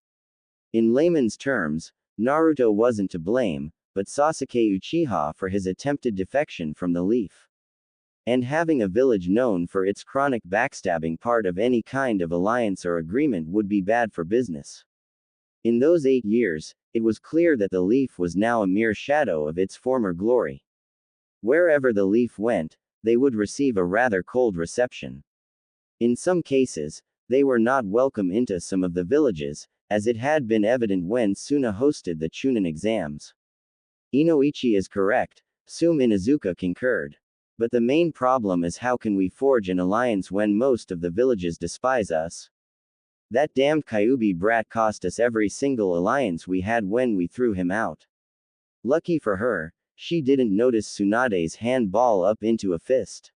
In layman's terms, Naruto wasn't to blame, but Sasuke Uchiha for his attempted defection from the Leaf. And having a village known for its chronic backstabbing part of any kind of alliance or agreement would be bad for business. In those 8 years, it was clear that the Leaf was now a mere shadow of its former glory. Wherever the Leaf went, they would receive a rather cold reception. In some cases, they were not welcome into some of the villages, as it had been evident when Suna hosted the Chunin exams. Inoichi is correct, Sume Inuzuka concurred. But the main problem is how can we forge an alliance when most of the villages despise us? That damned Kyuubi brat cost us every single alliance we had when we threw him out. Lucky for her, she didn't notice Tsunade's hand ball up into a fist.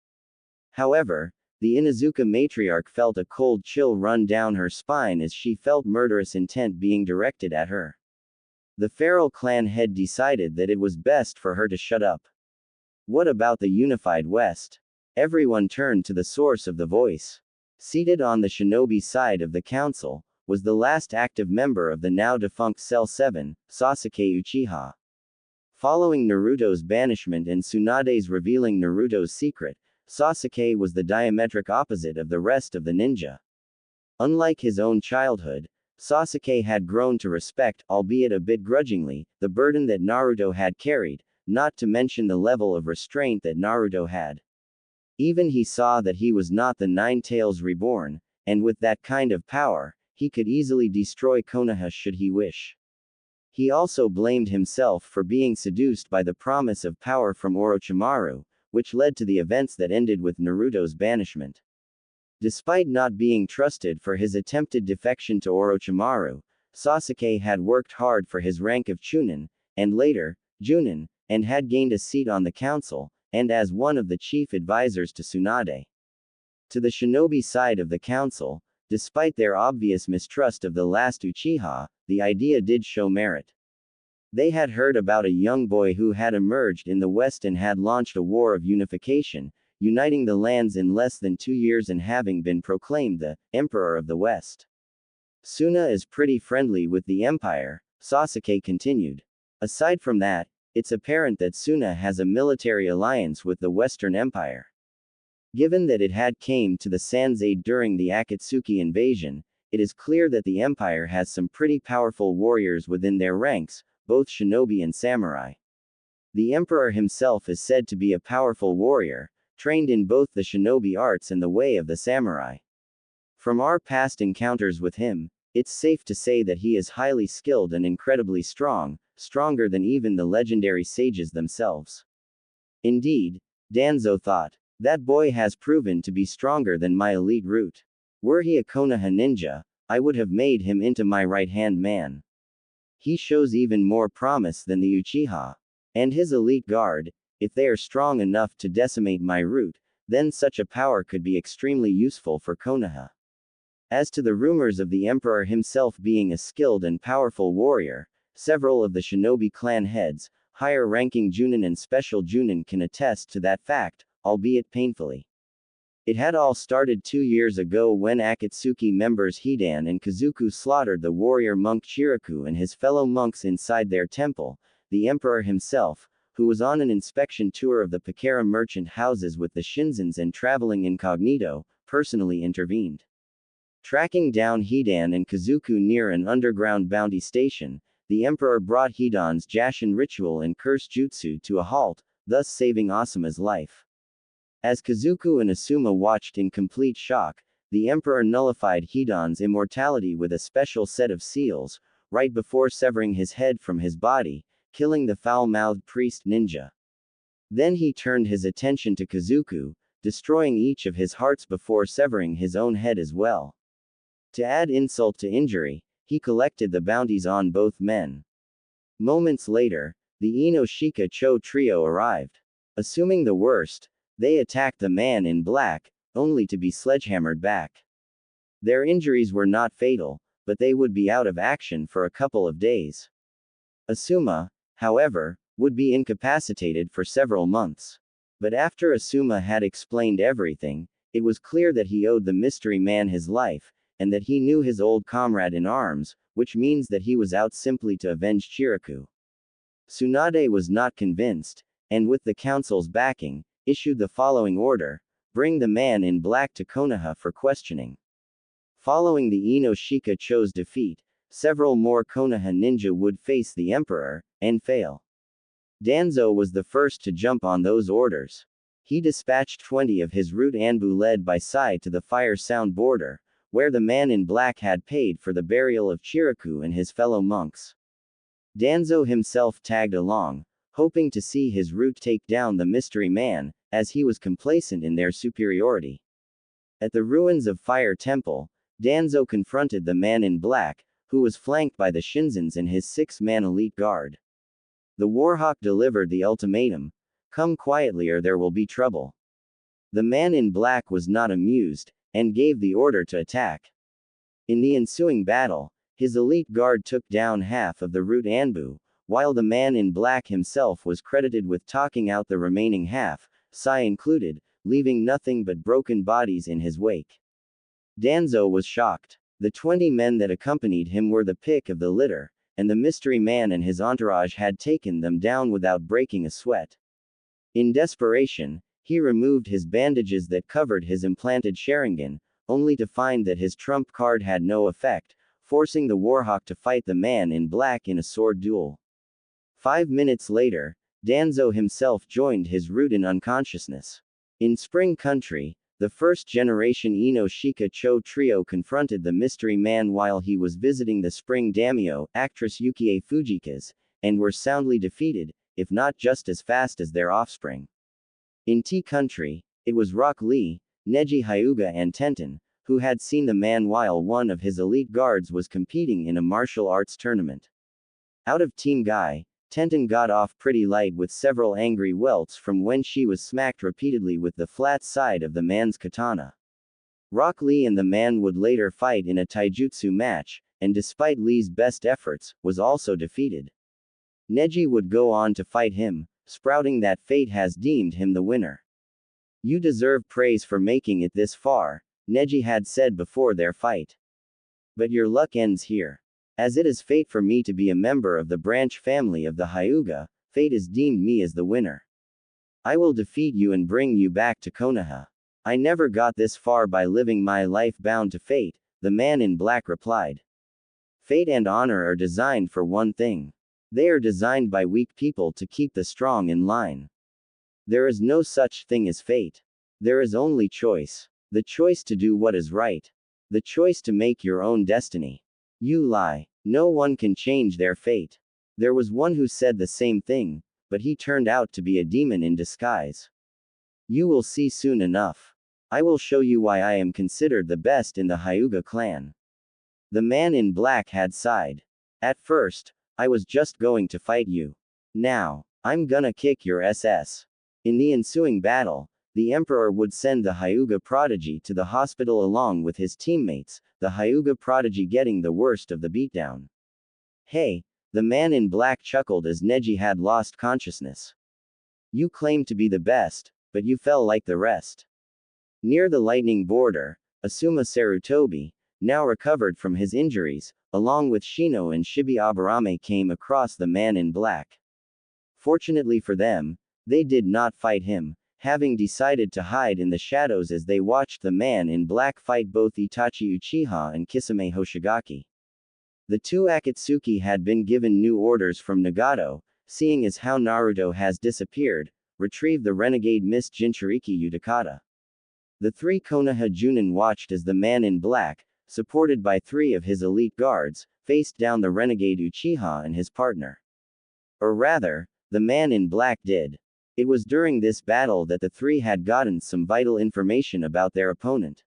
However, the Inuzuka matriarch felt a cold chill run down her spine as she felt murderous intent being directed at her. The feral clan head decided that it was best for her to shut up. What about the unified West? Everyone turned to the source of the voice. Seated on the shinobi side of the council, was the last active member of the now defunct Cell 7, Sasuke Uchiha. Following Naruto's banishment and Tsunade's revealing Naruto's secret, Sasuke was the diametric opposite of the rest of the ninja. Unlike his own childhood, Sasuke had grown to respect, albeit a bit grudgingly, the burden that Naruto had carried, not to mention the level of restraint that Naruto had. Even he saw that he was not the Nine Tails Reborn, and with that kind of power, he could easily destroy Konoha should he wish. He also blamed himself for being seduced by the promise of power from Orochimaru, which led to the events that ended with Naruto's banishment. Despite not being trusted for his attempted defection to Orochimaru, Sasuke had worked hard for his rank of Chunin, and later, Junin, and had gained a seat on the council, and as one of the chief advisors to Tsunade. To the shinobi side of the council, despite their obvious mistrust of the last Uchiha, the idea did show merit. They had heard about a young boy who had emerged in the West and had launched a war of unification, uniting the lands in less than 2 years and having been proclaimed the Emperor of the West. Suna is pretty friendly with the Empire, Sasuke continued. Aside from that, it's apparent that Suna has a military alliance with the Western Empire. Given that it had came to the Sans aid during the Akatsuki invasion, it is clear that the Empire has some pretty powerful warriors within their ranks, both shinobi and samurai. The Emperor himself is said to be a powerful warrior, trained in both the shinobi arts and the way of the samurai. From our past encounters with him, it's safe to say that he is highly skilled and incredibly strong, stronger than even the legendary sages themselves. Indeed, Danzo thought, that boy has proven to be stronger than my elite root. Were he a Konoha ninja, I would have made him into my right-hand man. He shows even more promise than the Uchiha. And his elite guard, if they are strong enough to decimate my root, then such a power could be extremely useful for Konoha. As to the rumors of the Emperor himself being a skilled and powerful warrior, several of the shinobi clan heads, higher-ranking Junin and special Junin can attest to that fact, albeit painfully. It had all started 2 years ago when Akatsuki members Hidan and Kazuku slaughtered the warrior monk Chiraku and his fellow monks inside their temple. The Emperor himself, who was on an inspection tour of the Pakara merchant houses with the Shinzens and traveling incognito, personally intervened. Tracking down Hidan and Kazuku near an underground bounty station, the Emperor brought Hidan's Jashin ritual and curse jutsu to a halt, thus saving Asuma's life. As Kazuku and Asuma watched in complete shock, the Emperor nullified Hidan's immortality with a special set of seals, right before severing his head from his body, killing the foul-mouthed priest ninja. Then he turned his attention to Kazuku, destroying each of his hearts before severing his own head as well. To add insult to injury, he collected the bounties on both men. Moments later, the Inoshika Cho trio arrived. Assuming the worst, they attacked the man in black, only to be sledgehammered back. Their injuries were not fatal, but they would be out of action for a couple of days. Asuma, however, would be incapacitated for several months. But after Asuma had explained everything, it was clear that he owed the mystery man his life, and that he knew his old comrade in arms, which means that he was out simply to avenge Chiriku. Tsunade was not convinced, and with the council's backing, issued the following order: bring the man in black to Konoha for questioning. Following the Inoshika Cho's defeat, several more Konoha ninja would face the emperor, and fail. Danzo was the first to jump on those orders. He dispatched 20 of his root Anbu led by Sai to the Fire Sound border, where the man in black had paid for the burial of Chiriku and his fellow monks. Danzo himself tagged along, hoping to see his root take down the mystery man, as he was complacent in their superiority. At the ruins of Fire Temple, Danzo confronted the man in black, who was flanked by the Shinzens and his 6-man elite guard. The Warhawk delivered the ultimatum: come quietly or there will be trouble. The man in black was not amused, and gave the order to attack. In the ensuing battle, his elite guard took down half of the root Anbu, while the man in black himself was credited with talking out the remaining half, Sai included, leaving nothing but broken bodies in his wake. Danzo was shocked. The 20 men that accompanied him were the pick of the litter, and the mystery man and his entourage had taken them down without breaking a sweat. In desperation, he removed his bandages that covered his implanted Sharingan, only to find that his trump card had no effect, forcing the Warhawk to fight the man in black in a sword duel. 5 minutes later, Danzo himself joined his root in unconsciousness. In Spring Country, the first-generation Inoshika Cho trio confronted the mystery man while he was visiting the Spring Daimyo, actress Yukie Fujika's, and were soundly defeated, if not just as fast as their offspring. In Tea Country, it was Rock Lee, Neji Hyuga and Tenten, who had seen the man while one of his elite guards was competing in a martial arts tournament. Out of Team Guy, Tenten got off pretty light with several angry welts from when she was smacked repeatedly with the flat side of the man's katana. Rock Lee and the man would later fight in a taijutsu match, and despite Lee's best efforts, was also defeated. Neji would go on to fight him, sprouting that fate has deemed him the winner. You deserve praise for making it this far, Neji had said before their fight. But your luck ends here. As it is fate for me to be a member of the branch family of the Hyuga, fate has deemed me as the winner. I will defeat you and bring you back to Konoha. I never got this far by living my life bound to fate, the man in black replied. Fate and honor are designed for one thing. They are designed by weak people to keep the strong in line. There is no such thing as fate. There is only choice. The choice to do what is right. The choice to make your own destiny. You lie. No one can change their fate. There was one who said the same thing, but he turned out to be a demon in disguise. You will see soon enough. I will show you why I am considered the best in the Hyuga clan. The man in black had sighed. At first, I was just going to fight you. Now, I'm gonna kick your SS. In the ensuing battle, the Emperor would send the Hyuga prodigy to the hospital along with his teammates, the Hyuga prodigy getting the worst of the beatdown. Hey, the man in black chuckled as Neji had lost consciousness. You claim to be the best, but you fell like the rest. Near the lightning border, Asuma Sarutobi, now recovered from his injuries, along with Shino and Shibi Aburame came across the man in black. Fortunately for them, they did not fight him, having decided to hide in the shadows as they watched the man in black fight both Itachi Uchiha and Kisame Hoshigaki. The two Akatsuki had been given new orders from Nagato, seeing as how Naruto has disappeared, retrieve the renegade Mist Jinchuriki Utakata. The 3 Konoha Junin watched as the man in black, supported by 3 of his elite guards, faced down the renegade Uchiha and his partner. Or rather, the man in black did. It was during this battle that the three had gotten some vital information about their opponent.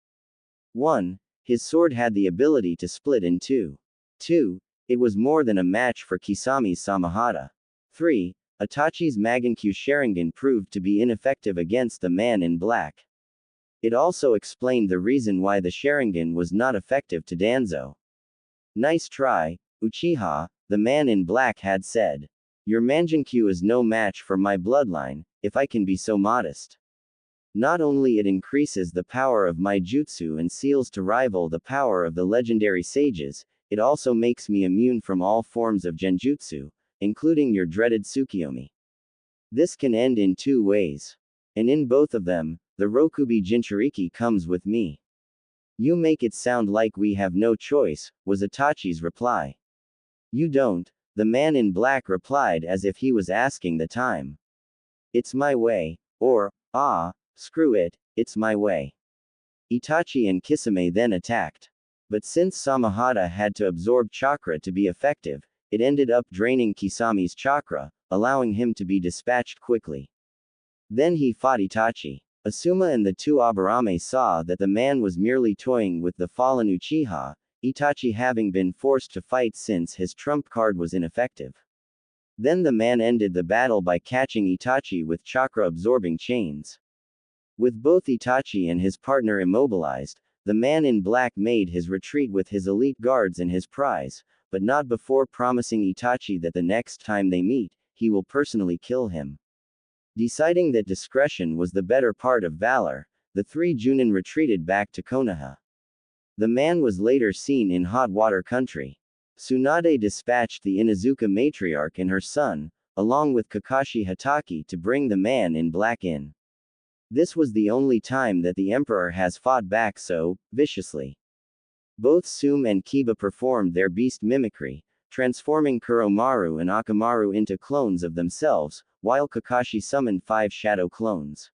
1. His sword had the ability to split in two. 2. It was more than a match for Kisami's Samahata. 3. Itachi's Magankyu Sharingan proved to be ineffective against the man in black. It also explained the reason why the Sharingan was not effective to Danzo. Nice try, Uchiha, the man in black had said. Your Mangenkyu is no match for my bloodline, if I can be so modest. Not only it increases the power of my jutsu and seals to rival the power of the legendary sages, it also makes me immune from all forms of genjutsu, including your dreaded Tsukiyomi. This can end in two ways. And in both of them, the Rokubi Jinchuriki comes with me. You make it sound like we have no choice, was Itachi's reply. You don't, the man in black replied as if he was asking the time. It's my way, or, screw it, it's my way. Itachi and Kisame then attacked. But since Samahata had to absorb chakra to be effective, it ended up draining Kisami's chakra, allowing him to be dispatched quickly. Then he fought Itachi. Asuma and the two Aburame saw that the man was merely toying with the fallen Uchiha, Itachi having been forced to fight since his trump card was ineffective. Then the man ended the battle by catching Itachi with chakra-absorbing chains. With both Itachi and his partner immobilized, the man in black made his retreat with his elite guards and his prize, but not before promising Itachi that the next time they meet, he will personally kill him. Deciding that discretion was the better part of valor, the three Junin retreated back to Konoha. The man was later seen in hot water country. Tsunade dispatched the Inuzuka matriarch and her son, along with Kakashi Hatake to bring the man in black in. This was the only time that the emperor has fought back so viciously. Both Sume and Kiba performed their beast mimicry, transforming Kuromaru and Akamaru into clones of themselves, while Kakashi summoned 5 shadow clones.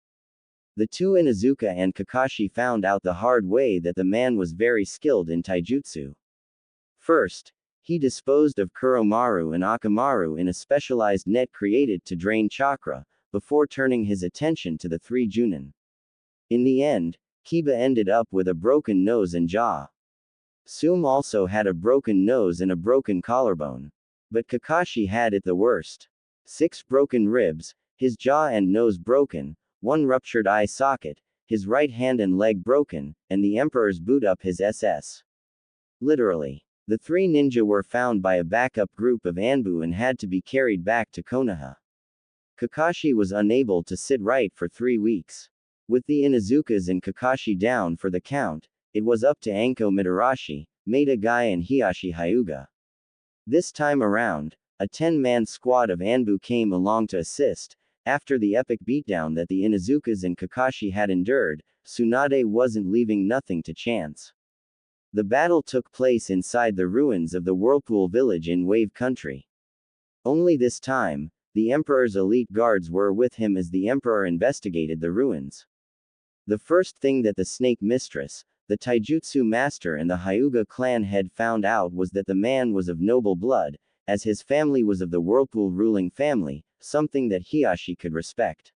The two Inuzuka and Kakashi found out the hard way that the man was very skilled in taijutsu. First, he disposed of Kuromaru and Akamaru in a specialized net created to drain chakra, before turning his attention to the three Junin. In the end, Kiba ended up with a broken nose and jaw. Sume also had a broken nose and a broken collarbone. But Kakashi had it the worst. 6 broken ribs, his jaw and nose broken, 1 ruptured eye socket, his right hand and leg broken, and the Emperor's boot up his SS. Literally. The 3 ninja were found by a backup group of Anbu and had to be carried back to Konoha. Kakashi was unable to sit right for 3 weeks. With the Inuzukas and Kakashi down for the count, it was up to Anko Mitarashi, Maeda Guy and Hiyashi Hyuga. This time around, a 10-man squad of Anbu came along to assist. After the epic beatdown that the Inuzukas and Kakashi had endured, Tsunade wasn't leaving nothing to chance. The battle took place inside the ruins of the Whirlpool village in Wave Country. Only this time, the Emperor's elite guards were with him as the Emperor investigated the ruins. The first thing that the Snake Mistress, the Taijutsu Master and the Hyuga clan head found out was that the man was of noble blood, as his family was of the Whirlpool ruling family, something that Hiyashi could respect.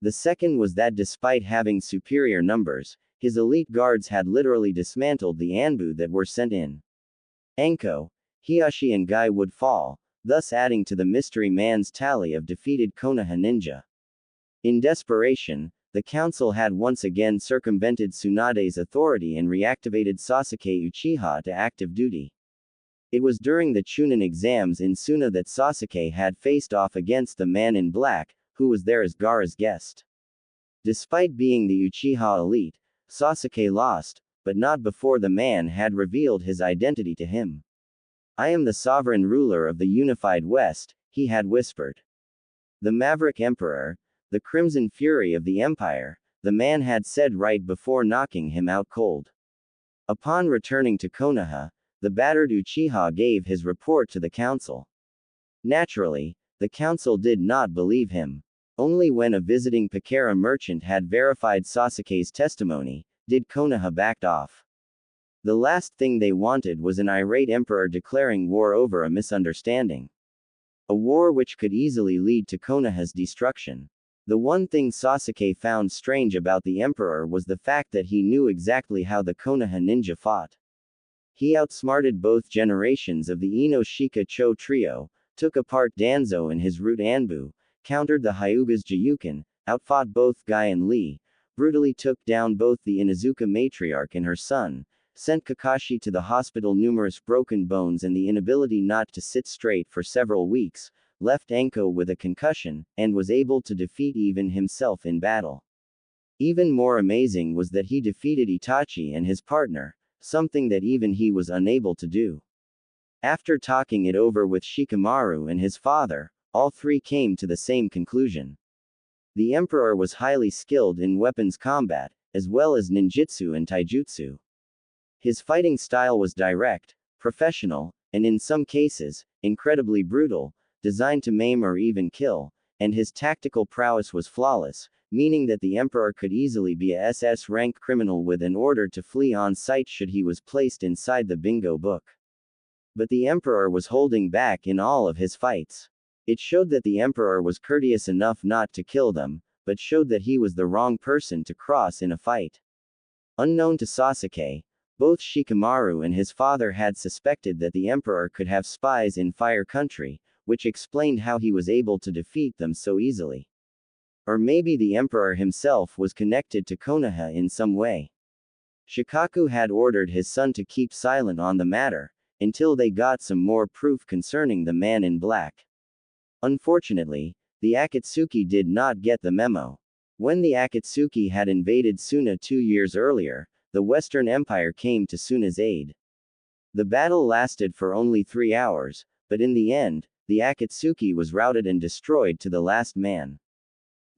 The second was that despite having superior numbers, his elite guards had literally dismantled the Anbu that were sent in. Anko, Hiyashi and Guy would fall, thus adding to the mystery man's tally of defeated Konoha ninja. In desperation, the council had once again circumvented Tsunade's authority and reactivated Sasuke Uchiha to active duty. It was during the Chunin exams in Suna that Sasuke had faced off against the man in black, who was there as Gaara's guest. Despite being the Uchiha elite, Sasuke lost, but not before the man had revealed his identity to him. I am the sovereign ruler of the unified West, he had whispered. The Maverick Emperor, the Crimson Fury of the Empire, the man had said right before knocking him out cold. Upon returning to Konoha, the battered Uchiha gave his report to the council. Naturally, the council did not believe him. Only when a visiting Pakera merchant had verified Sasuke's testimony, did Konoha backed off. The last thing they wanted was an irate emperor declaring war over a misunderstanding. A war which could easily lead to Konoha's destruction. The one thing Sasuke found strange about the Emperor was the fact that he knew exactly how the Konoha ninja fought. He outsmarted both generations of the Ino Shika Cho trio, took apart Danzo and his root Anbu, countered the Hyuga's Jiyuken, outfought both Guy and Lee, brutally took down both the Inuzuka matriarch and her son, sent Kakashi to the hospital numerous broken bones and the inability not to sit straight for several weeks, left Anko with a concussion, and was able to defeat even himself in battle. Even more amazing was that he defeated Itachi and his partner, something that even he was unable to do. After talking it over with Shikamaru and his father, all three came to the same conclusion. The Emperor was highly skilled in weapons combat, as well as ninjutsu and taijutsu. His fighting style was direct, professional, and in some cases, incredibly brutal, designed to maim or even kill, and his tactical prowess was flawless, meaning that the Emperor could easily be a SS-rank criminal with an order to flee on sight should he was placed inside the bingo book. But the Emperor was holding back in all of his fights. It showed that the Emperor was courteous enough not to kill them, but showed that he was the wrong person to cross in a fight. Unknown to Sasuke, both Shikamaru and his father had suspected that the Emperor could have spies in Fire Country, which explained how he was able to defeat them so easily. Or maybe the Emperor himself was connected to Konoha in some way. Shikaku had ordered his son to keep silent on the matter, until they got some more proof concerning the man in black. Unfortunately, the Akatsuki did not get the memo. When the Akatsuki had invaded Suna 2 years earlier, the Western Empire came to Suna's aid. The battle lasted for only 3 hours, but in the end, the Akatsuki was routed and destroyed to the last man.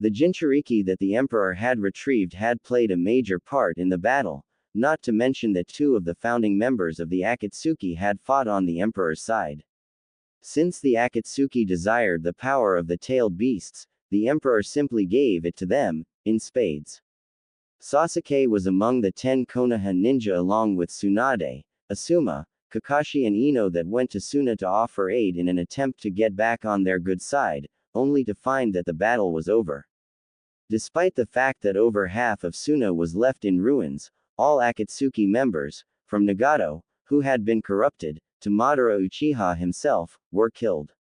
The Jinchuriki that the Emperor had retrieved had played a major part in the battle, not to mention that 2 of the founding members of the Akatsuki had fought on the Emperor's side. Since the Akatsuki desired the power of the tailed beasts, the Emperor simply gave it to them, in spades. Sasuke was among the 10 Konoha ninja along with Tsunade, Asuma, Kakashi and Ino that went to Suna to offer aid in an attempt to get back on their good side, only to find that the battle was over. Despite the fact that over half of Suna was left in ruins, all Akatsuki members, from Nagato, who had been corrupted, to Madara Uchiha himself, were killed.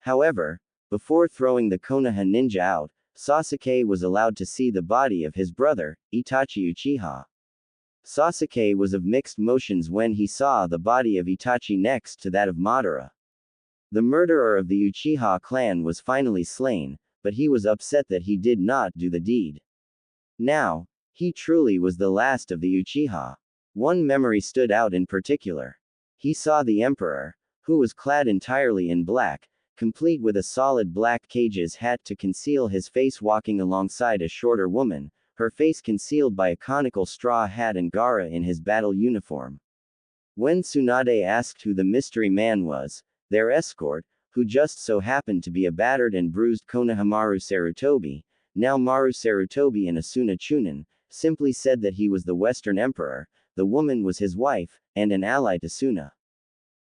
However, before throwing the Konoha ninja out, Sasuke was allowed to see the body of his brother, Itachi Uchiha. Sasuke was of mixed emotions when he saw the body of Itachi next to that of Madara. The murderer of the Uchiha clan was finally slain, but he was upset that he did not do the deed. Now, he truly was the last of the Uchiha. One memory stood out in particular. He saw the Emperor, who was clad entirely in black, complete with a solid black cage's hat to conceal his face walking alongside a shorter woman, her face concealed by a conical straw hat and Gaara in his battle uniform. When Tsunade asked who the mystery man was, their escort, who just so happened to be a battered and bruised Konohamaru Sarutobi, now Maru Sarutobi and Asuna Chunin, simply said that he was the Western Emperor, the woman was his wife, and an ally to Suna.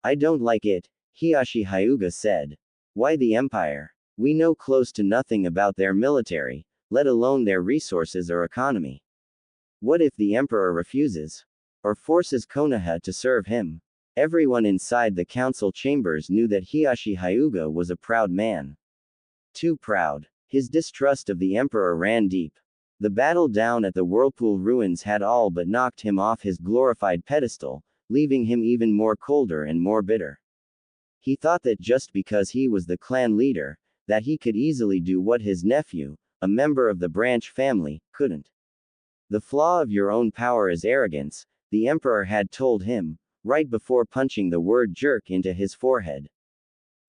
"I don't like it," Hiashi Hyuga said. "Why the Empire? We know close to nothing about their military, let alone their resources or economy. What if the Emperor refuses? Or forces Konoha to serve him?" Everyone inside the council chambers knew that Hiashi Hyuga was a proud man. Too proud. His distrust of the Emperor ran deep. The battle down at the Whirlpool ruins had all but knocked him off his glorified pedestal, leaving him even more colder and more bitter. He thought that just because he was the clan leader, that he could easily do what his nephew, a member of the branch family, couldn't. The flaw of your own power is arrogance, the Emperor had told him, right before punching the word jerk into his forehead.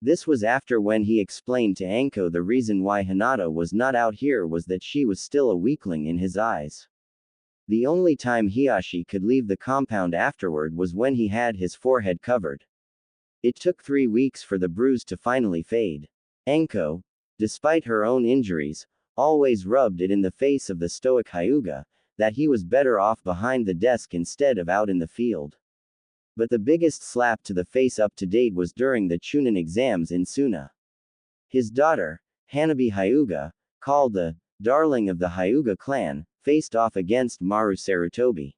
This was after when he explained to Anko the reason why Hinata was not out here was that she was still a weakling in his eyes. The only time Hiashi could leave the compound afterward was when he had his forehead covered. It took 3 weeks for the bruise to finally fade. Anko, despite her own injuries, always rubbed it in the face of the stoic Hyuga, that he was better off behind the desk instead of out in the field. But the biggest slap to the face up to date was during the Chunin exams in Suna. His daughter, Hanabi Hyuga, called the Darling of the Hyuga clan, faced off against Maru Sarutobi.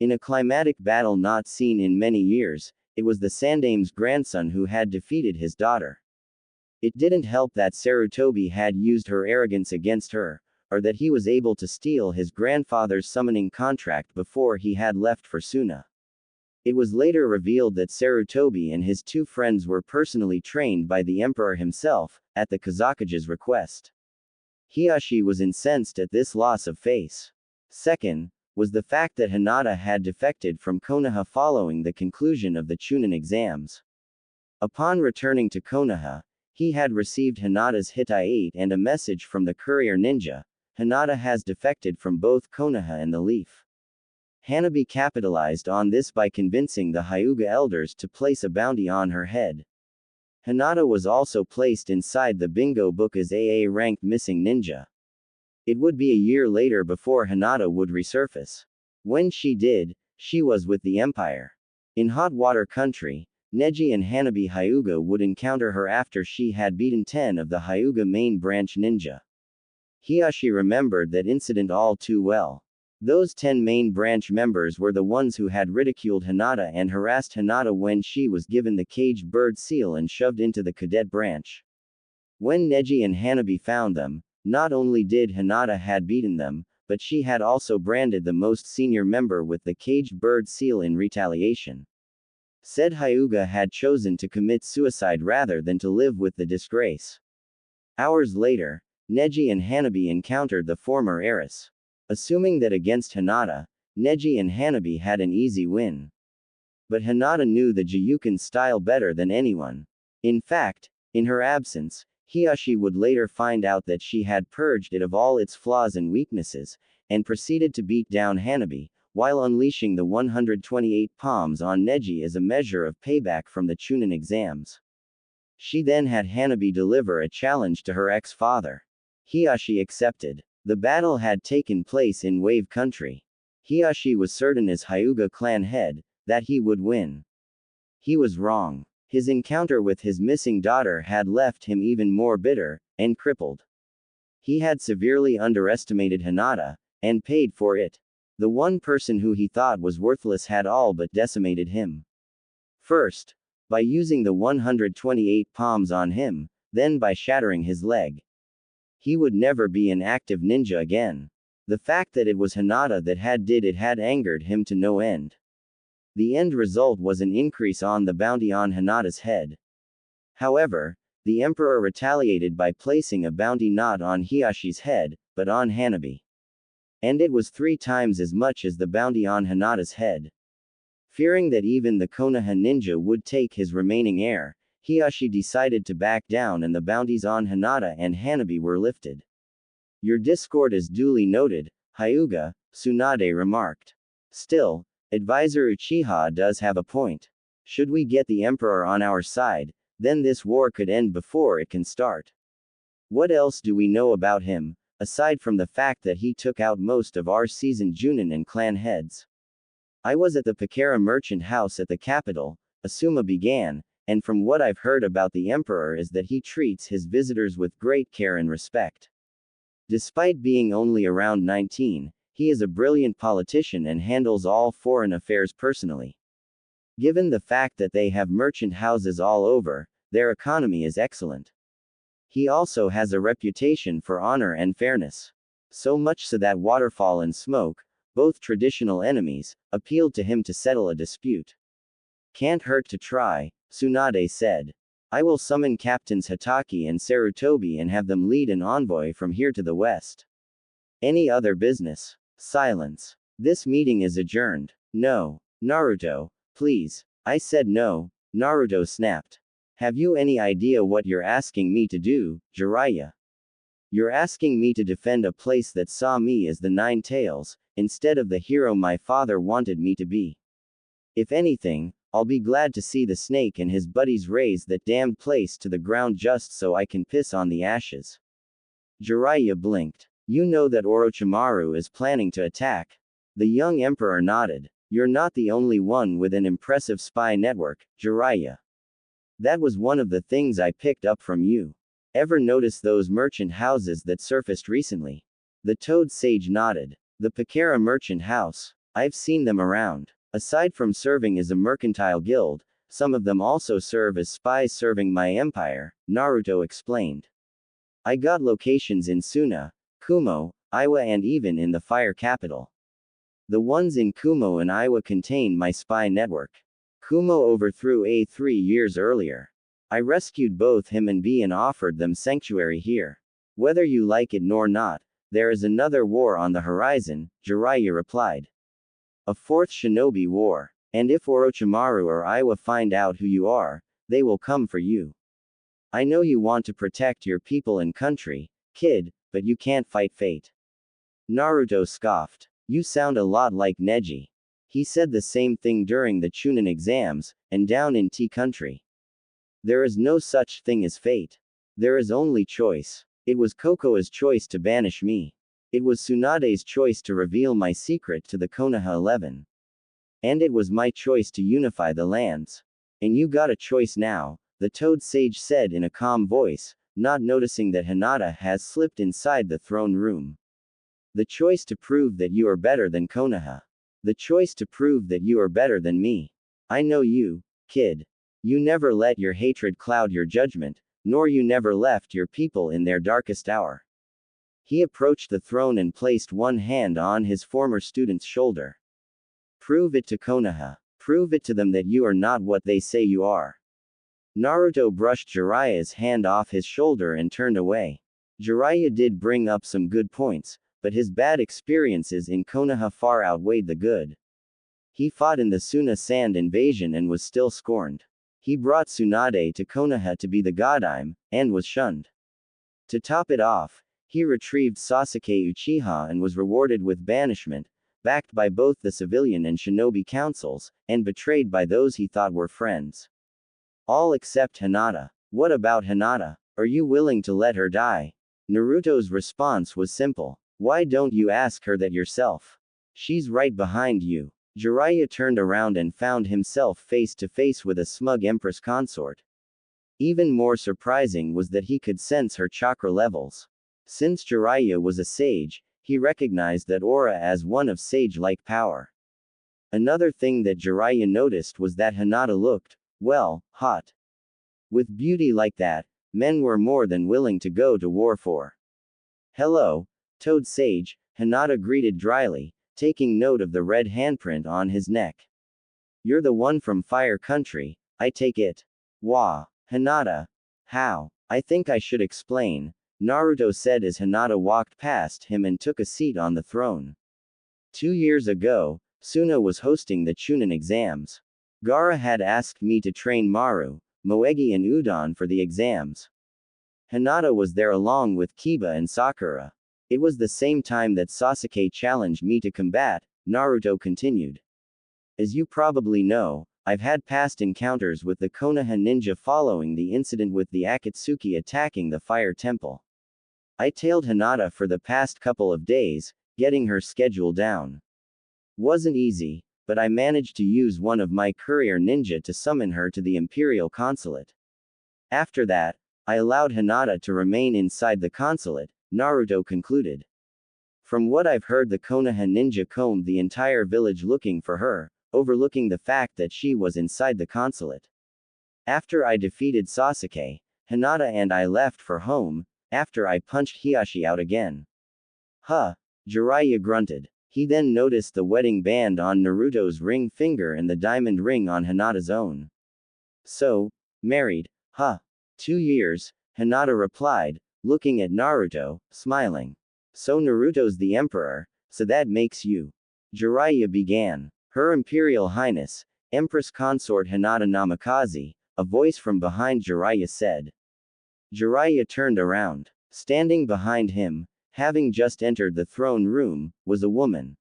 In a climatic battle not seen in many years, it was the Sandame's grandson who had defeated his daughter. It didn't help that Sarutobi had used her arrogance against her, or that he was able to steal his grandfather's summoning contract before he had left for Suna. It was later revealed that Sarutobi and his two friends were personally trained by the emperor himself, at the Kazakuge's request. Hiashi was incensed at this loss of face. Second, was the fact that Hinata had defected from Konoha following the conclusion of the Chunin exams. Upon returning to Konoha, he had received Hinata's Hitai-8 and a message from the courier ninja. Hinata has defected from both Konoha and the Leaf. Hanabi capitalized on this by convincing the Hyuga elders to place a bounty on her head. Hinata was also placed inside the bingo book as AA-ranked missing ninja. It would be a year later before Hinata would resurface. When she did, she was with the Empire. In Hot Water Country, Neji and Hanabi Hyuga would encounter her after she had beaten 10 of the Hyuga main branch ninja. Hiashi remembered that incident all too well. Those 10 main branch members were the ones who had ridiculed Hinata and harassed Hinata when she was given the caged bird seal and shoved into the cadet branch. When Neji and Hanabi found them, not only did Hinata had beaten them, but she had also branded the most senior member with the caged bird seal in retaliation. Said Hyuga had chosen to commit suicide rather than to live with the disgrace. Hours later, Neji and Hanabi encountered the former heiress. Assuming that against Hinata, Neji and Hanabi had an easy win. But Hinata knew the Jiyukin style better than anyone. In fact, in her absence, Hiashi would later find out that she had purged it of all its flaws and weaknesses, and proceeded to beat down Hanabi, while unleashing the 128 palms on Neji as a measure of payback from the Chunin exams. She then had Hanabi deliver a challenge to her ex-father. Hiashi accepted. The battle had taken place in Wave Country. Hiashi was certain as Hyuga clan head, that he would win. He was wrong. His encounter with his missing daughter had left him even more bitter, and crippled. He had severely underestimated Hinata, and paid for it. The one person who he thought was worthless had all but decimated him. First, by using the 128 palms on him, then by shattering his leg. He would never be an active ninja again. The fact that it was Hinata that had did it had angered him to no end. The end result was an increase on the bounty on Hinata's head. However, the emperor retaliated by placing a bounty not on Hiashi's head, but on Hanabi. And it was 3 times as much as the bounty on Hinata's head. Fearing that even the Konoha ninja would take his remaining heir, Hiashi decided to back down and the bounties on Hinata and Hanabi were lifted. Your discord is duly noted, Hyuga, Tsunade remarked. Still, Advisor Uchiha does have a point. Should we get the Emperor on our side, then this war could end before it can start. What else do we know about him, aside from the fact that he took out most of our seasoned Junin and clan heads? I was at the Pakara merchant house at the capital, Asuma began, and from what I've heard about the Emperor is that he treats his visitors with great care and respect. Despite being only around 19, he is a brilliant politician and handles all foreign affairs personally. Given the fact that they have merchant houses all over, their economy is excellent. He also has a reputation for honor and fairness. So much so that Waterfall and Smoke, both traditional enemies, appealed to him to settle a dispute. Can't hurt to try, Tsunade said. I will summon Captains Hitaki and Sarutobi and have them lead an envoy from here to the west. Any other business? Silence. This meeting is adjourned. No. Naruto, please. I said no, Naruto snapped. Have you any idea what you're asking me to do, Jiraiya? You're asking me to defend a place that saw me as the Nine Tails, instead of the hero my father wanted me to be. If anything, I'll be glad to see the snake and his buddies raze that damned place to the ground just so I can piss on the ashes. Jiraiya blinked. You know that Orochimaru is planning to attack. The young emperor nodded. You're not the only one with an impressive spy network, Jiraiya. That was one of the things I picked up from you. Ever notice those merchant houses that surfaced recently? The Toad Sage nodded. The Pakara Merchant House. I've seen them around. Aside from serving as a mercantile guild, some of them also serve as spies serving my empire, Naruto explained. I got locations in Suna, Kumo, Iwa, and even in the fire capital. The ones in Kumo and Iwa contain my spy network. Kumo overthrew A 3 years earlier. I rescued both him and B and offered them sanctuary here. Whether you like it or not, there is another war on the horizon, Jiraiya replied. A fourth shinobi war. And if Orochimaru or Iwa find out who you are, they will come for you. I know you want to protect your people and country, kid, but you can't fight fate. Naruto scoffed. You sound a lot like Neji. He said the same thing during the Chunin exams, and down in T country. There is no such thing as fate. There is only choice. It was Kokoa's choice to banish me. It was Tsunade's choice to reveal my secret to the Konoha 11. And it was my choice to unify the lands. And you got a choice now, the Toad Sage said in a calm voice, not noticing that Hinata has slipped inside the throne room. The choice to prove that you are better than Konoha. The choice to prove that you are better than me. I know you, kid. You never let your hatred cloud your judgment, nor you never left your people in their darkest hour. He approached the throne and placed one hand on his former student's shoulder. Prove it to Konoha. Prove it to them that you are not what they say you are. Naruto brushed Jiraiya's hand off his shoulder and turned away. Jiraiya did bring up some good points, but his bad experiences in Konoha far outweighed the good. He fought in the Suna Sand invasion and was still scorned. He brought Tsunade to Konoha to be the godime, and was shunned. To top it off, he retrieved Sasuke Uchiha and was rewarded with banishment, backed by both the civilian and shinobi councils, and betrayed by those he thought were friends. All except Hinata. What about Hinata? Are you willing to let her die? Naruto's response was simple. Why don't you ask her that yourself? She's right behind you. Jiraiya turned around and found himself face to face with a smug empress consort. Even more surprising was that he could sense her chakra levels. Since Jiraiya was a sage, he recognized that aura as one of sage-like power. Another thing that Jiraiya noticed was that Hinata looked, well, hot. With beauty like that, men were more than willing to go to war for. Hello, Toad Sage, Hinata greeted dryly, taking note of the red handprint on his neck. You're the one from Fire Country, I take it. Wah. Hinata. How? I think I should explain, Naruto said as Hinata walked past him and took a seat on the throne. 2 years ago, Suna was hosting the Chunin exams. Gaara had asked me to train Maru, Moegi and Udon for the exams. Hinata was there along with Kiba and Sakura. It was the same time that Sasuke challenged me to combat, Naruto continued. As you probably know, I've had past encounters with the Konoha ninja following the incident with the Akatsuki attacking the fire temple. I tailed Hinata for the past couple of days, getting her schedule down. Wasn't easy, but I managed to use one of my courier ninja to summon her to the Imperial Consulate. After that, I allowed Hinata to remain inside the consulate, Naruto concluded. From what I've heard, the Konoha ninja combed the entire village looking for her, overlooking the fact that she was inside the consulate. After I defeated Sasuke, Hinata and I left for home, after I punched Hiashi out again. Huh. Jiraiya grunted. He then noticed the wedding band on Naruto's ring finger and the diamond ring on Hinata's own. So, married, huh? 2 years, Hinata replied, looking at Naruto, smiling. So Naruto's the emperor, so that makes you. Jiraiya began. Her Imperial Highness, Empress Consort Hinata Namikaze, a voice from behind Jiraiya said. Jiraiya turned around. Standing behind him, having just entered the throne room, was a woman.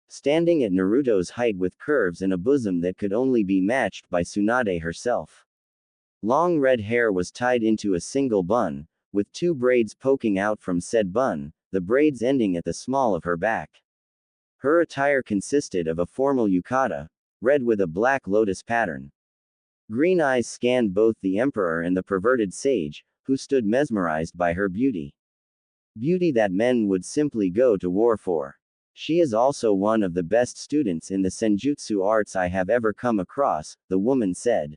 Standing at Naruto's height with curves and a bosom that could only be matched by Tsunade herself. Long red hair was tied into a single bun, with 2 braids poking out from said bun, the braids ending at the small of her back. Her attire consisted of a formal yukata, red with a black lotus pattern. Green eyes scanned both the emperor and the perverted sage, who stood mesmerized by her beauty. Beauty that men would simply go to war for. She is also one of the best students in the senjutsu arts I have ever come across, the woman said.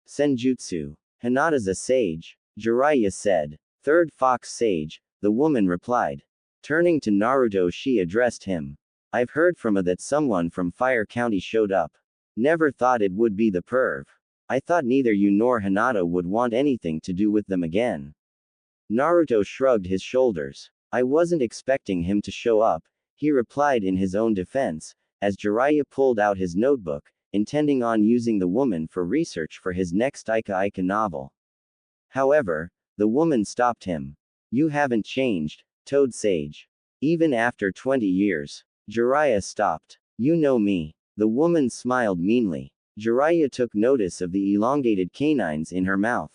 Senjutsu. Hinata's a sage, Jiraiya said. Third fox sage, the woman replied. Turning to Naruto, she addressed him. I've heard from a that someone from Fire County showed up. Never thought it would be the perv. I thought neither you nor Hinata would want anything to do with them again. Naruto shrugged his shoulders. I wasn't expecting him to show up, he replied in his own defense, as Jiraiya pulled out his notebook, intending on using the woman for research for his next Ika novel. However, the woman stopped him. You haven't changed, Toad Sage. Even after 20 years. Jiraiya stopped. You know me. The woman smiled meanly. Jiraiya took notice of the elongated canines in her mouth.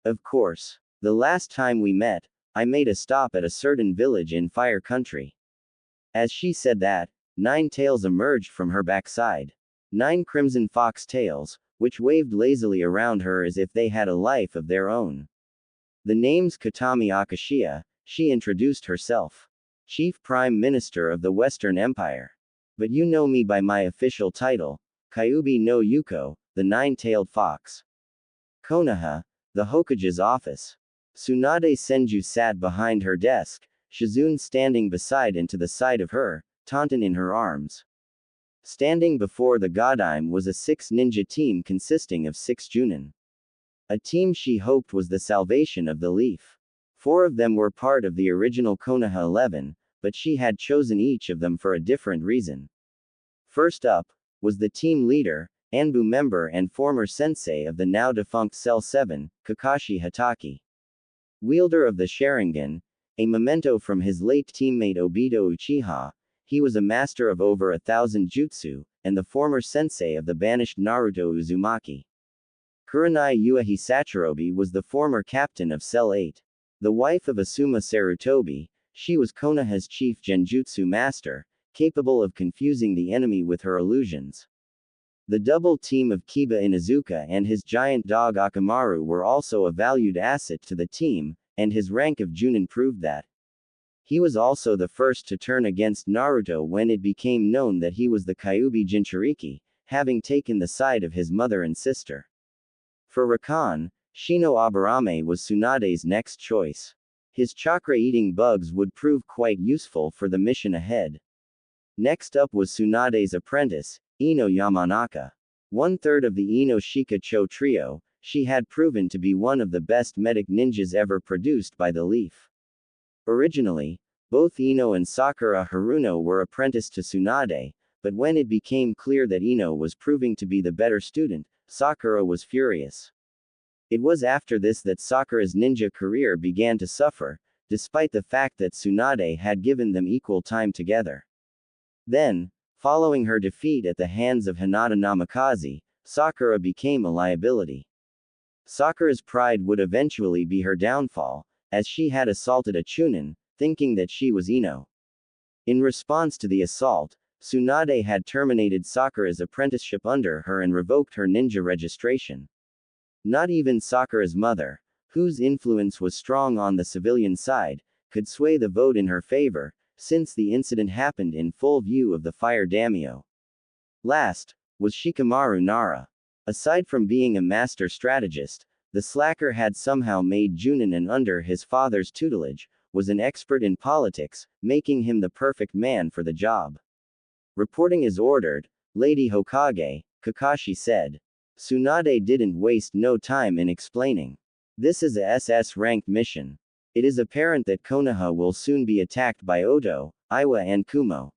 Of course. The last time we met, I made a stop at a certain village in Fire Country. As she said that, 9 tails emerged from her backside. 9 crimson fox tails, which waved lazily around her as if they had a life of their own. The name's Katami Akashiya, she introduced herself. Chief Prime Minister of the Western Empire. But you know me by my official title, Kyuubi no Yuko, the 9-tailed fox. Konoha, the Hokage's office. Tsunade Senju sat behind her desk, Shizune standing beside and to the side of her, Taunton in her arms. Standing before the Godime was a 6 ninja team consisting of 6 Junin. A team she hoped was the salvation of the Leaf. 4 of them were part of the original Konoha 11, but she had chosen each of them for a different reason. First up, was the team leader, Anbu member and former sensei of the now defunct Cell 7, Kakashi Hatake. Wielder of the Sharingan, a memento from his late teammate Obito Uchiha, he was a master of over 1,000 jutsu, and the former sensei of the banished Naruto Uzumaki. Kurenai Uehi Sachirobe was the former captain of Cell 8. The wife of Asuma Sarutobi, she was Konoha's chief genjutsu master, capable of confusing the enemy with her illusions. The double team of Kiba Inuzuka and his giant dog Akamaru were also a valued asset to the team, and his rank of Junin proved that. He was also the first to turn against Naruto when it became known that he was the Kyuubi Jinchuriki, having taken the side of his mother and sister. For Rakan, Shino Aburame was Tsunade's next choice. His chakra-eating bugs would prove quite useful for the mission ahead. Next up was Tsunade's apprentice, Ino Yamanaka. 1/3 of the Ino Shika Cho trio, she had proven to be one of the best medic ninjas ever produced by the Leaf. Originally, both Ino and Sakura Haruno were apprenticed to Tsunade, but when it became clear that Ino was proving to be the better student, Sakura was furious. It was after this that Sakura's ninja career began to suffer, despite the fact that Tsunade had given them equal time together. Then, following her defeat at the hands of Hinata Namikaze, Sakura became a liability. Sakura's pride would eventually be her downfall, as she had assaulted a Chunin, thinking that she was Ino. In response to the assault, Tsunade had terminated Sakura's apprenticeship under her and revoked her ninja registration. Not even Sakura's mother, whose influence was strong on the civilian side, could sway the vote in her favor, since the incident happened in full view of the Fire Daimyo. Last, was Shikamaru Nara. Aside from being a master strategist, the slacker had somehow made Junin and under his father's tutelage, was an expert in politics, making him the perfect man for the job. Reporting as ordered, Lady Hokage, Kakashi said. Tsunade didn't waste no time in explaining. This is a SS-ranked mission. It is apparent that Konoha will soon be attacked by Oto, Iwa and Kumo.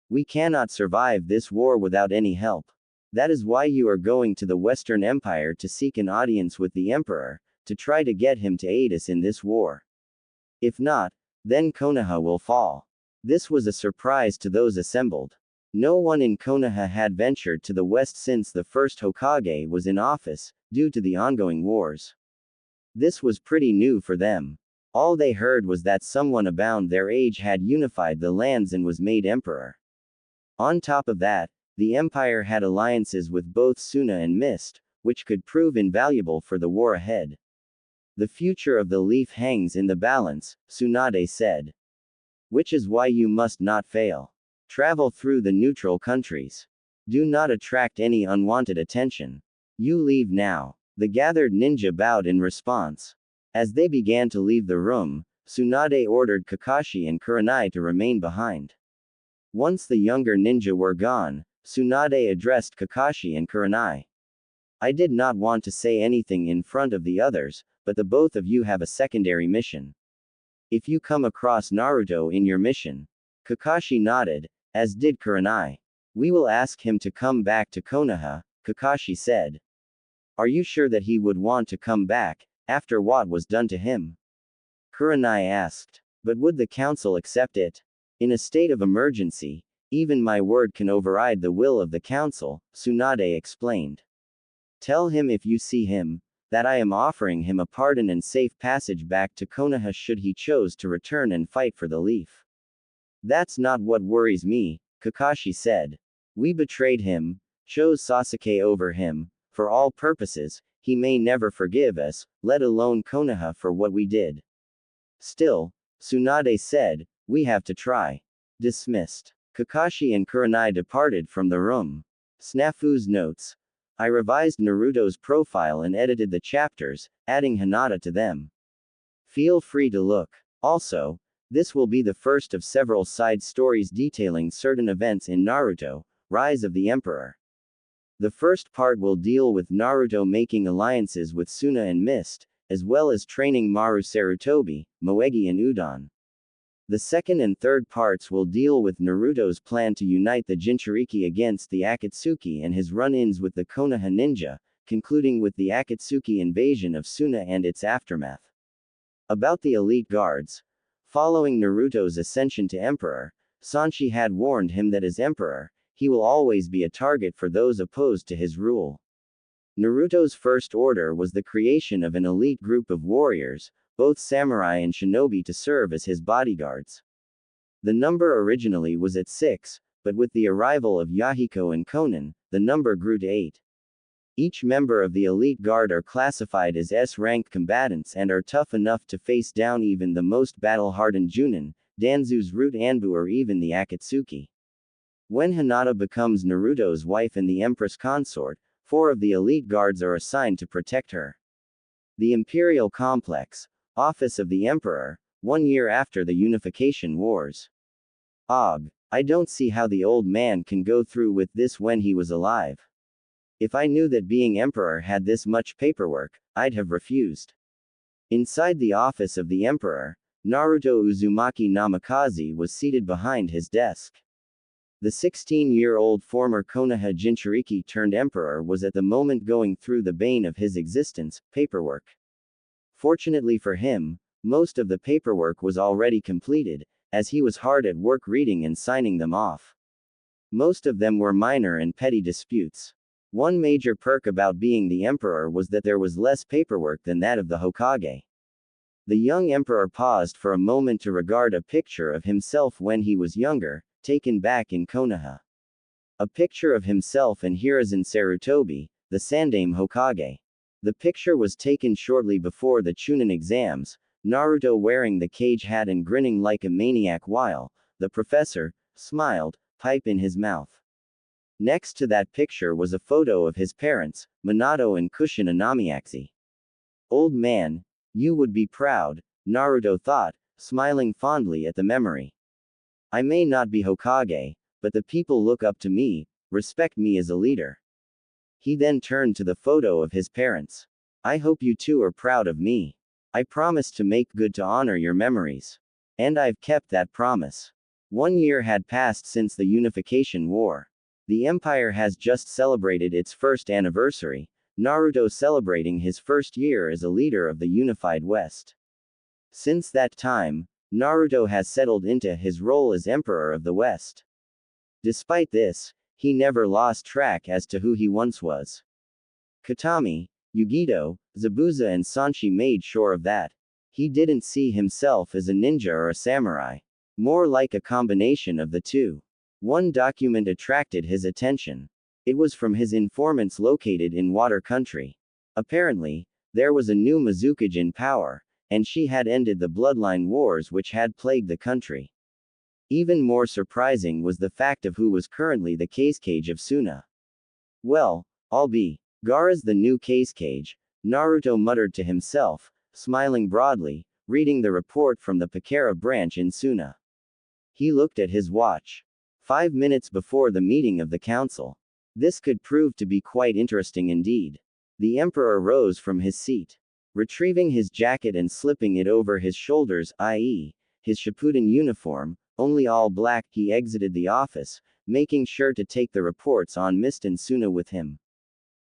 We cannot survive this war without any help. That is why you are going to the Western Empire to seek an audience with the Emperor, to try to get him to aid us in this war. If not, then Konoha will fall. This was a surprise to those assembled. No one in Konoha had ventured to the west since the first Hokage was in office, due to the ongoing wars. This was pretty new for them. All they heard was that someone abound their age had unified the lands and was made emperor. On top of that, the empire had alliances with both Suna and Mist, which could prove invaluable for the war ahead. The future of the leaf hangs in the balance, Tsunade said. Which is why you must not fail. Travel through the neutral countries. Do not attract any unwanted attention. You leave now. The gathered ninja bowed in response. As they began to leave the room, Tsunade ordered Kakashi and Kurenai to remain behind. Once the younger ninja were gone, Tsunade addressed Kakashi and Kurenai. I did not want to say anything in front of the others, but the both of you have a secondary mission. If you come across Naruto in your mission. Kakashi nodded, as did Kurenai. We will ask him to come back to Konoha, Kakashi said. Are you sure that he would want to come back, after what was done to him? Kurenai asked. But would the council accept it? In a state of emergency, even my word can override the will of the council, Tsunade explained. Tell him if you see him, that I am offering him a pardon and safe passage back to Konoha should he choose to return and fight for the leaf. That's not what worries me, Kakashi said. We betrayed him, chose Sasuke over him, for all purposes, he may never forgive us, let alone Konoha for what we did. Still, Tsunade said, we have to try. Dismissed. Kakashi and Kurenai departed from the room. Snafu's notes. I revised Naruto's profile and edited the chapters, adding Hinata to them. Feel free to look. Also, this will be the first of several side stories detailing certain events in Naruto, Rise of the Emperor. The first part will deal with Naruto making alliances with Suna and Mist, as well as training Maru Sarutobi, Moegi and Udon. The second and third parts will deal with Naruto's plan to unite the Jinchuriki against the Akatsuki and his run-ins with the Konoha ninja, concluding with the Akatsuki invasion of Suna and its aftermath. About the elite guards. Following Naruto's ascension to emperor, Sanshi had warned him that as emperor, he will always be a target for those opposed to his rule. Naruto's first order was the creation of an elite group of warriors, both samurai and shinobi, to serve as his bodyguards. The number originally was at 6, but with the arrival of Yahiko and Konan, the number grew to 8. Each member of the elite guard are classified as S-rank combatants and are tough enough to face down even the most battle-hardened Junin, Danzu's root Anbu, or even the Akatsuki. When Hinata becomes Naruto's wife and the Empress consort, 4 of the elite guards are assigned to protect her. The Imperial Complex. Office of the Emperor, 1 year after the Unification Wars. Og. I don't see how the old man can go through with this when he was alive. If I knew that being Emperor had this much paperwork, I'd have refused. Inside the office of the Emperor, Naruto Uzumaki Namikaze was seated behind his desk. The 16-year-old former Konoha Jinchuriki turned emperor was at the moment going through the bane of his existence, paperwork. Fortunately for him, most of the paperwork was already completed, as he was hard at work reading and signing them off. Most of them were minor and petty disputes. One major perk about being the emperor was that there was less paperwork than that of the Hokage. The young emperor paused for a moment to regard a picture of himself when he was younger, taken back in Konoha. A picture of himself and Hiruzen Sarutobi, the Sandaime Hokage. The picture was taken shortly before the Chunin exams, Naruto wearing the cage hat and grinning like a maniac while the professor smiled, pipe in his mouth. Next to that picture was a photo of his parents, Minato and Kushina Namiaxi. Old man, you would be proud, Naruto thought, smiling fondly at the memory. I may not be Hokage, but the people look up to me, respect me as a leader. He then turned to the photo of his parents. I hope you two are proud of me. I promised to make good to honor your memories. And I've kept that promise. 1 year had passed since the Unification War. The Empire has just celebrated its first anniversary, Naruto celebrating his first year as a leader of the unified West. Since that time, Naruto has settled into his role as Emperor of the West. Despite this, he never lost track as to who he once was. Katami, Yugito, Zabuza and Sanshi made sure of that. He didn't see himself as a ninja or a samurai. More like a combination of the two. One document attracted his attention. It was from his informants located in Water Country. Apparently, There was a new Mizukage in power, and she had ended the bloodline wars which had plagued the country. Even more surprising was the fact of who was currently the Kazekage of Suna. Well, I'll be Gaara's the new Kazekage, Naruto muttered to himself, smiling broadly, reading the report from the Pakara branch in Suna. He looked at his watch. 5 minutes before the meeting of the council. This could prove to be quite interesting indeed. The emperor rose from his seat. Retrieving his jacket and slipping it over his shoulders, i.e., his Shippuden uniform, only all black, he exited the office, making sure to take the reports on Mist and Suna with him.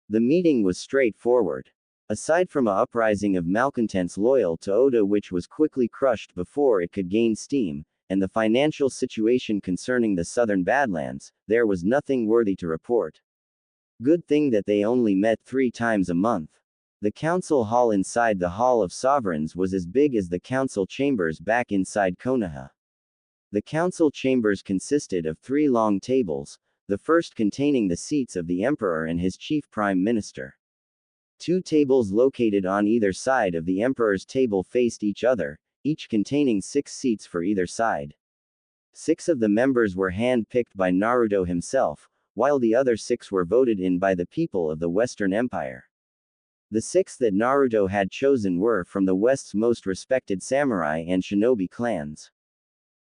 The meeting was straightforward. Aside from a uprising of malcontents loyal to Oda which was quickly crushed before it could gain steam, and the financial situation concerning the southern Badlands, there was nothing worthy to report. Good thing that they only met 3 times a month. The council hall inside the Hall of Sovereigns was as big as the council chambers back inside Konoha. The council chambers consisted of 3 long tables, the first containing the seats of the emperor and his chief prime minister. 2 tables located on either side of the emperor's table faced each other, each containing 6 seats for either side. 6 of the members were hand-picked by Naruto himself, while the other 6 were voted in by the people of the Western Empire. The 6 that Naruto had chosen were from the West's most respected samurai and shinobi clans.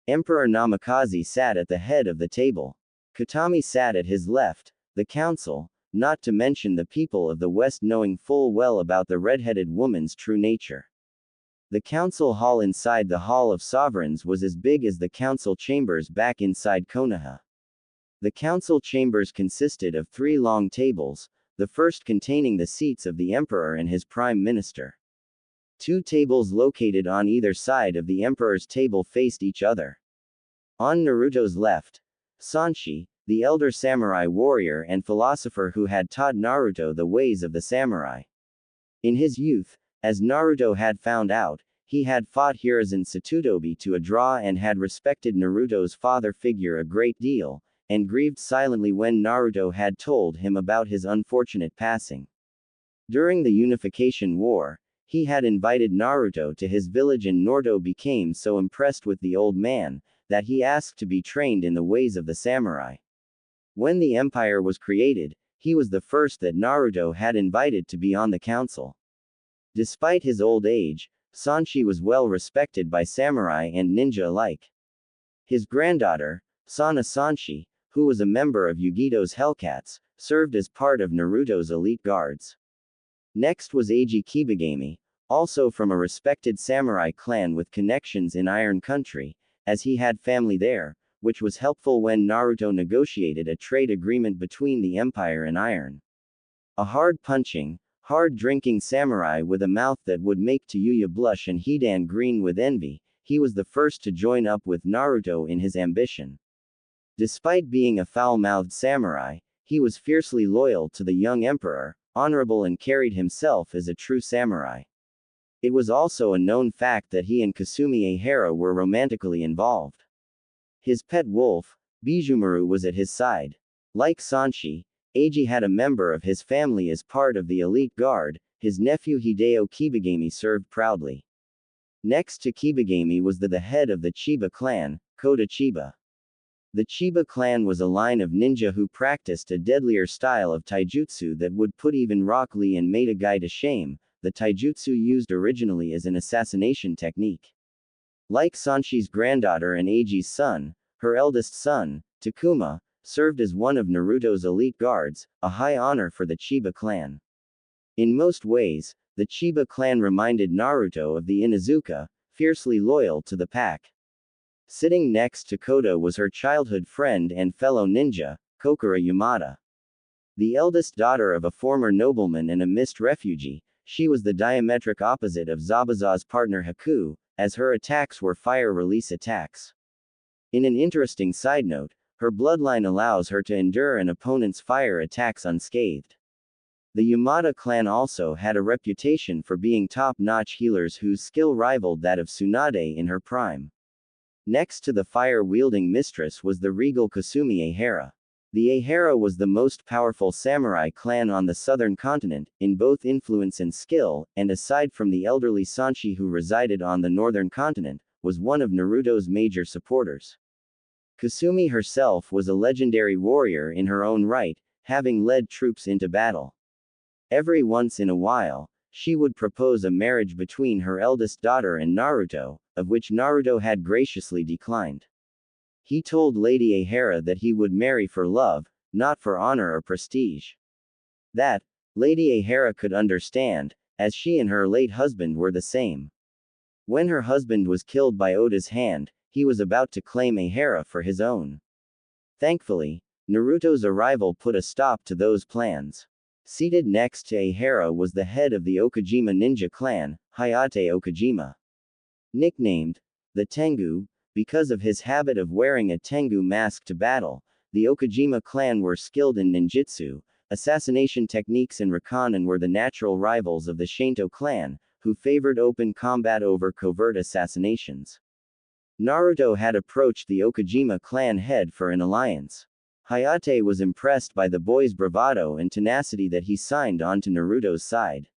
Emperor Namikaze sat at the head of the table. Katami sat at his left, the council, not to mention the people of the West knowing full well about the red-headed woman's true nature. The council hall inside the Hall of Sovereigns was as big as the council chambers back inside Konoha. The council chambers consisted of 3 long tables, the first containing the seats of the emperor and his prime minister. 2 tables located on either side of the emperor's table faced each other. On Naruto's left, Sanshi, the elder samurai warrior and philosopher who had taught Naruto the ways of the samurai. In his youth, as Naruto had found out, he had fought Hiruzen Satotobi to a draw and had respected Naruto's father figure a great deal, and grieved silently when Naruto had told him about his unfortunate passing. During the Unification War, he had invited Naruto to his village and Naruto became so impressed with the old man, that he asked to be trained in the ways of the samurai. When the empire was created, he was the first that Naruto had invited to be on the council. Despite his old age, Sanshi was well respected by samurai and ninja alike. His granddaughter, Sana Sanshi, who was a member of Yugito's Hellcats, served as part of Naruto's elite guards. Next was Eiji Kibagami, also from a respected samurai clan with connections in Iron Country, as he had family there, which was helpful when Naruto negotiated a trade agreement between the Empire and Iron. A hard-punching, hard-drinking samurai with a mouth that would make Tayuya blush and Hidan green with envy, he was the first to join up with Naruto in his ambition. Despite being a foul-mouthed samurai, he was fiercely loyal to the young emperor, honorable and carried himself as a true samurai. It was also a known fact that he and Kasumi Ehara were romantically involved. His pet wolf, Bijumaru, was at his side. Like Sanshi, Eiji had a member of his family as part of the elite guard. His nephew Hideo Kibagami served proudly. Next to Kibagami was the head of the Chiba clan, Kota Chiba. The Chiba clan was a line of ninja who practiced a deadlier style of taijutsu that would put even Rock Lee and Meta to shame, the taijutsu used originally as an assassination technique. Like Sanshi's granddaughter and Eiji's son, her eldest son, Takuma, served as one of Naruto's elite guards, a high honor for the Chiba clan. In most ways, the Chiba clan reminded Naruto of the Inuzuka, fiercely loyal to the pack. Sitting next to Kota was her childhood friend and fellow ninja, Kokura Yamada. The eldest daughter of a former nobleman and a mist refugee, she was the diametric opposite of Zabuza's partner Haku, as her attacks were fire release attacks. In an interesting side note, her bloodline allows her to endure an opponent's fire attacks unscathed. The Yamada clan also had a reputation for being top-notch healers whose skill rivaled that of Tsunade in her prime. Next to the fire-wielding mistress was the regal Kasumi Ehara. The Ehara was the most powerful samurai clan on the southern continent, in both influence and skill, and aside from the elderly Sanshi who resided on the northern continent, was one of Naruto's major supporters. Kasumi herself was a legendary warrior in her own right, having led troops into battle. Every once in a while, she would propose a marriage between her eldest daughter and Naruto, of which Naruto had graciously declined. He told Lady Ehara that he would marry for love, not for honor or prestige. That, Lady Ehara could understand, as she and her late husband were the same. When her husband was killed by Oda's hand, he was about to claim Ehara for his own. Thankfully, Naruto's arrival put a stop to those plans. Seated next to Ehara was the head of the Okajima ninja clan, Hayate Okajima. Nicknamed the Tengu, because of his habit of wearing a Tengu mask to battle, the Okajima clan were skilled in ninjutsu, assassination techniques and rakan, and were the natural rivals of the Shinto clan, who favored open combat over covert assassinations. Naruto had approached the Okajima clan head for an alliance. Hayate was impressed by the boy's bravado and tenacity that he signed on to Naruto's side.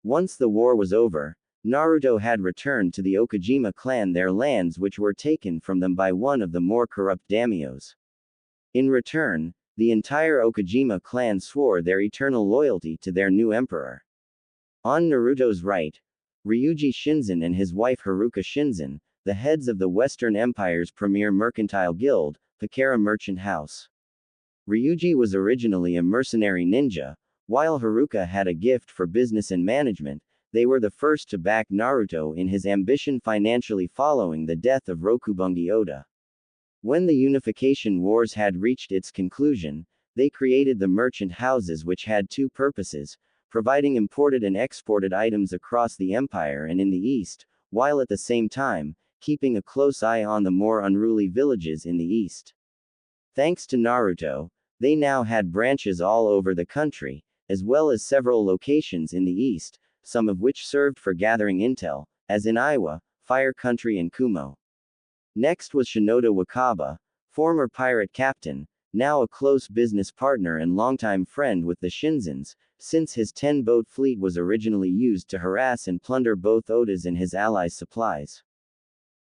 Once the war was over, Naruto had returned to the Okajima clan their lands, which were taken from them by one of the more corrupt daimyos. In return, the entire Okajima clan swore their eternal loyalty to their new emperor. On Naruto's right, Ryuji Shinzen and his wife Haruka Shinzen, the heads of the Western Empire's premier mercantile guild, Pakara Merchant House. Ryuji was originally a mercenary ninja, while Haruka had a gift for business and management. They were the first to back Naruto in his ambition financially following the death of Rokubungi Oda. When the unification wars had reached its conclusion, they created the merchant houses, which had two purposes: providing imported and exported items across the empire and in the east, while at the same time, keeping a close eye on the more unruly villages in the east. Thanks to Naruto, they now had branches all over the country, as well as several locations in the east, some of which served for gathering intel, as in Iwa, Fire Country and Kumo. Next was Shinoda Wakaba, former pirate captain, now a close business partner and longtime friend with the Shinzens, since his 10-boat fleet was originally used to harass and plunder both Oda's and his allies' supplies.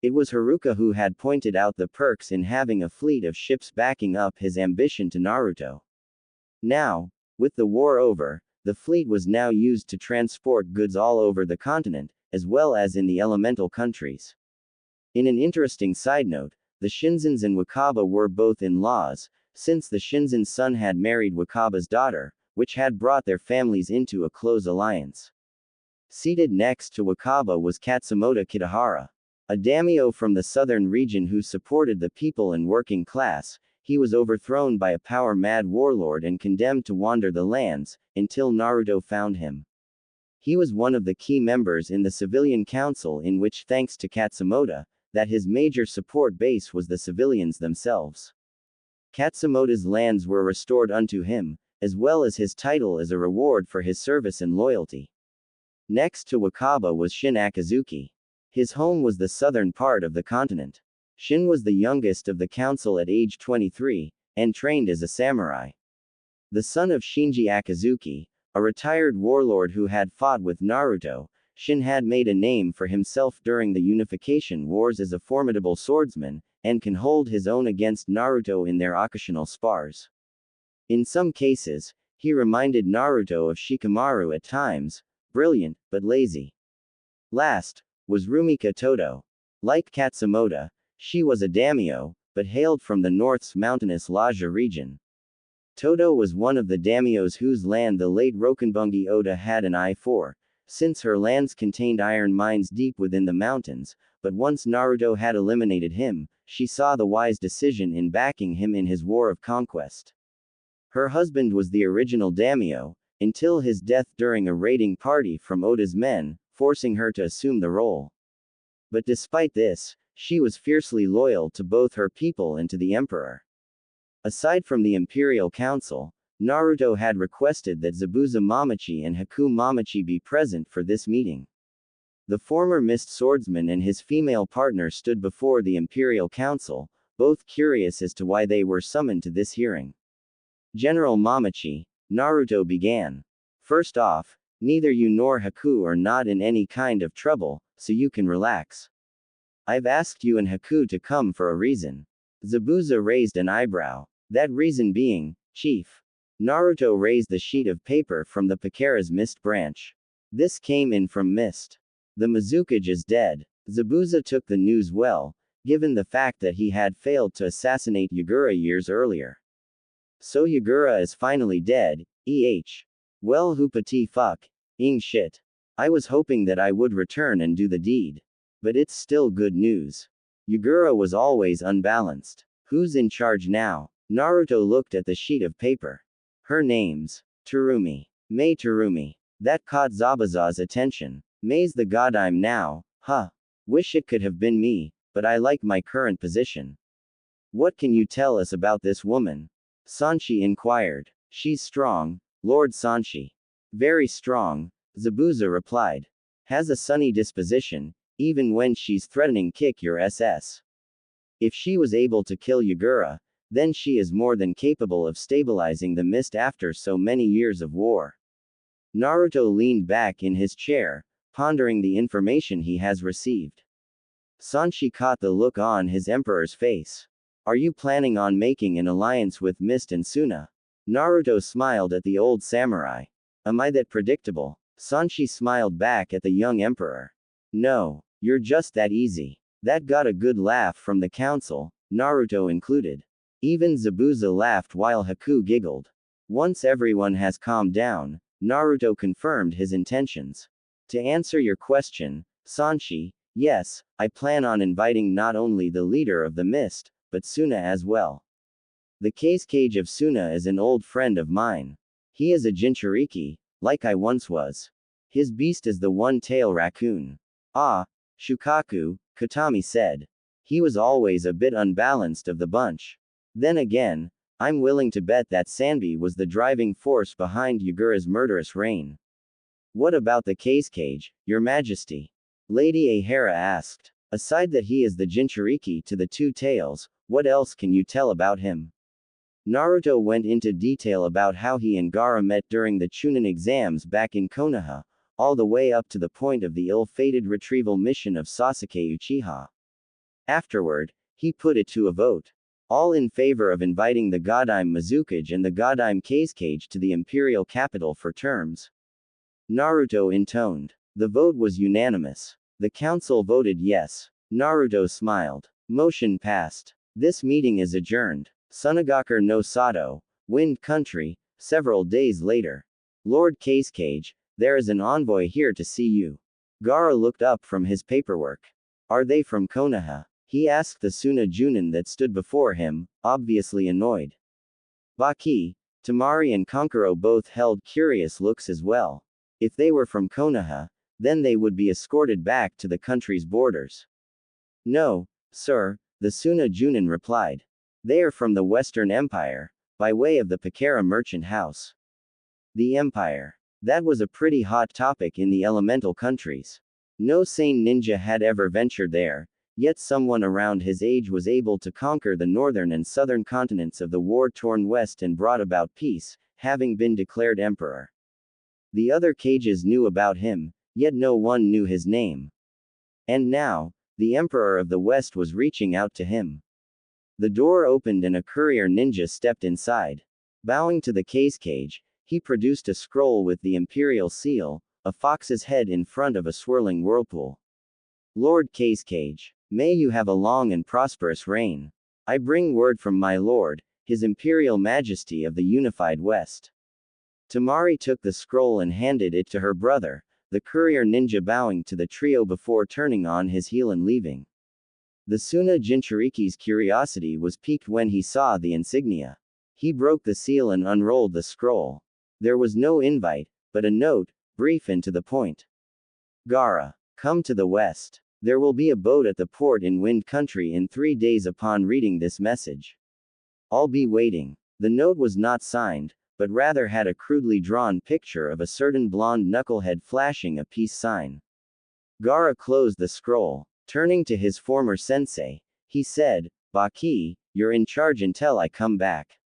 It was Haruka who had pointed out the perks in having a fleet of ships backing up his ambition to Naruto. Now, with the war over, the fleet was now used to transport goods all over the continent, as well as in the elemental countries. In an interesting side note, the Shinzens and Wakaba were both in-laws, since the Shinzen's son had married Wakaba's daughter, which had brought their families into a close alliance. Seated next to Wakaba was Katsumoto Kitahara. A daimyo from the southern region who supported the people and working class. He was overthrown by a power-mad warlord and condemned to wander the lands, until Naruto found him. He was one of the key members in the civilian council, in which, thanks to Katsumoto, that his major support base was the civilians themselves. Katsumoto's lands were restored unto him, as well as his title as a reward for his service and loyalty. Next to Wakaba was Shin Akazuki. His home was the southern part of the continent. Shin was the youngest of the council at age 23, and trained as a samurai. The son of Shinji Akazuki, a retired warlord who had fought with Naruto, Shin had made a name for himself during the unification wars as a formidable swordsman, and can hold his own against Naruto in their occasional spars. In some cases, he reminded Naruto of Shikamaru at times, brilliant, but lazy. Last was Rumika Todo. Like Katsumoto, she was a daimyo, but hailed from the north's mountainous Lajja region. Todo was one of the daimyos whose land the late Rokubungi Oda had an eye for, since her lands contained iron mines deep within the mountains, but once Naruto had eliminated him, she saw the wise decision in backing him in his war of conquest. Her husband was the original daimyo, until his death during a raiding party from Oda's men, forcing her to assume the role. But despite this, she was fiercely loyal to both her people and to the emperor. Aside from the Imperial Council, Naruto had requested that Zabuza Mamachi and Haku Mamachi be present for this meeting. The former mist swordsman and his female partner stood before the Imperial Council, both curious as to why they were summoned to this hearing. General Mamachi, Naruto began. First off, neither you nor Haku are not in any kind of trouble, so you can relax. I've asked you and Haku to come for a reason. Zabuza raised an eyebrow. That reason being, Chief. Naruto raised the sheet of paper from the Pakara's mist branch. This came in from mist. The Mizukage is dead. Zabuza took the news well, given the fact that he had failed to assassinate Yagura years earlier. So Yagura is finally dead, Well hoopati fuck. Ing shit. I was hoping that I would return and do the deed. But it's still good news. Yagura was always unbalanced. Who's in charge now? Naruto looked at the sheet of paper. Her name's Terumi. Mei Terumi. That caught Zabuza's attention. Mei's the god I'm now, huh? Wish it could have been me, but I like my current position. What can you tell us about this woman? Sanshi inquired. She's strong, Lord Sanshi. Very strong, Zabuza replied. Has a sunny disposition, even when she's threatening kick your SS. If she was able to kill Yagura, then she is more than capable of stabilizing the mist after so many years of war. Naruto leaned back in his chair, pondering the information he has received. Sanshi caught the look on his emperor's face. Are you planning on making an alliance with Mist and Suna? Naruto smiled at the old samurai. Am I that predictable? Sanshi smiled back at the young emperor. No, you're just that easy. That got a good laugh from the council, Naruto included. Even Zabuza laughed while Haku giggled. Once everyone has calmed down, Naruto confirmed his intentions. To answer your question, Sanshi, yes, I plan on inviting not only the leader of the Mist, but Suna as well. The cage of Suna is an old friend of mine. He is a Jinchuriki, like I once was. His beast is the one-tail raccoon. Ah, Shukaku, Katami said. He was always a bit unbalanced of the bunch. Then again, I'm willing to bet that Sanbi was the driving force behind Yagura's murderous reign. What about the cage, Your Majesty? Lady Ahara asked. Aside that he is the Jinchuriki to the two tails, what else can you tell about him? Naruto went into detail about how he and Gaara met during the Chunin exams back in Konoha, all the way up to the point of the ill-fated retrieval mission of Sasuke Uchiha. Afterward, he put it to a vote. All in favor of inviting the Godime Mizukage and the Godime cage to the imperial capital for terms. Naruto intoned. The vote was unanimous. The council voted yes. Naruto smiled. Motion passed. This meeting is adjourned. Sunagakure no Sato, Wind Country, several days later. Lord Cage, there is an envoy here to see you. Gaara looked up from his paperwork. Are they from Konoha? He asked the Suna Junin that stood before him, obviously annoyed. Baki, Tamari and Kankuro both held curious looks as well. If they were from Konoha, then they would be escorted back to the country's borders. No, sir, the Suna Junin replied. They are from the Western Empire, by way of the Pakara merchant house. The Empire. That was a pretty hot topic in the elemental countries. No sane ninja had ever ventured there, yet someone around his age was able to conquer the northern and southern continents of the war-torn West and brought about peace, having been declared emperor. The other cages knew about him, yet no one knew his name. And now, the emperor of the West was reaching out to him. The door opened and a courier ninja stepped inside. Bowing to the cage, he produced a scroll with the imperial seal, a fox's head in front of a swirling whirlpool. Lord Cage, may you have a long and prosperous reign. I bring word from my lord, His Imperial Majesty of the Unified West. Tamari took the scroll and handed it to her brother, the courier ninja bowing to the trio before turning on his heel and leaving. The Suna Jinchuriki's curiosity was piqued when he saw the insignia. He broke the seal and unrolled the scroll. There was no invite, but a note, brief and to the point. Gaara, come to the west. There will be a boat at the port in Wind Country in 3 days. Upon reading this message, I'll be waiting. The note was not signed, but rather had a crudely drawn picture of a certain blonde knucklehead flashing a peace sign. Gaara closed the scroll. Turning to his former sensei, he said, Baki, you're in charge until I come back.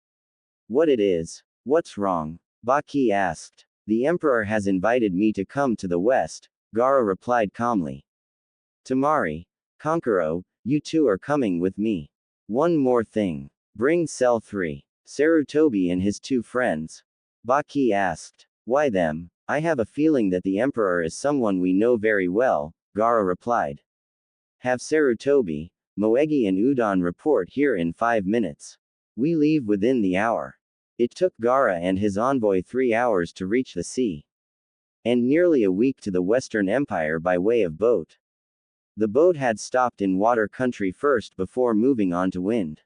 What it is? What's wrong? Baki asked. The Emperor has invited me to come to the west, Gaara replied calmly. Tamari, Kankuro, you two are coming with me. One more thing. Bring Cell 3. Sarutobi and his two friends. Baki asked. Why them? I have a feeling that the Emperor is someone we know very well, Gaara replied. Have Sarutobi, Moegi and Udon report here in 5 minutes. We leave within the hour. It took Gaara and his envoy 3 hours to reach the sea. And nearly a week to the Western Empire by way of boat. The boat had stopped in water country first before moving on to wind.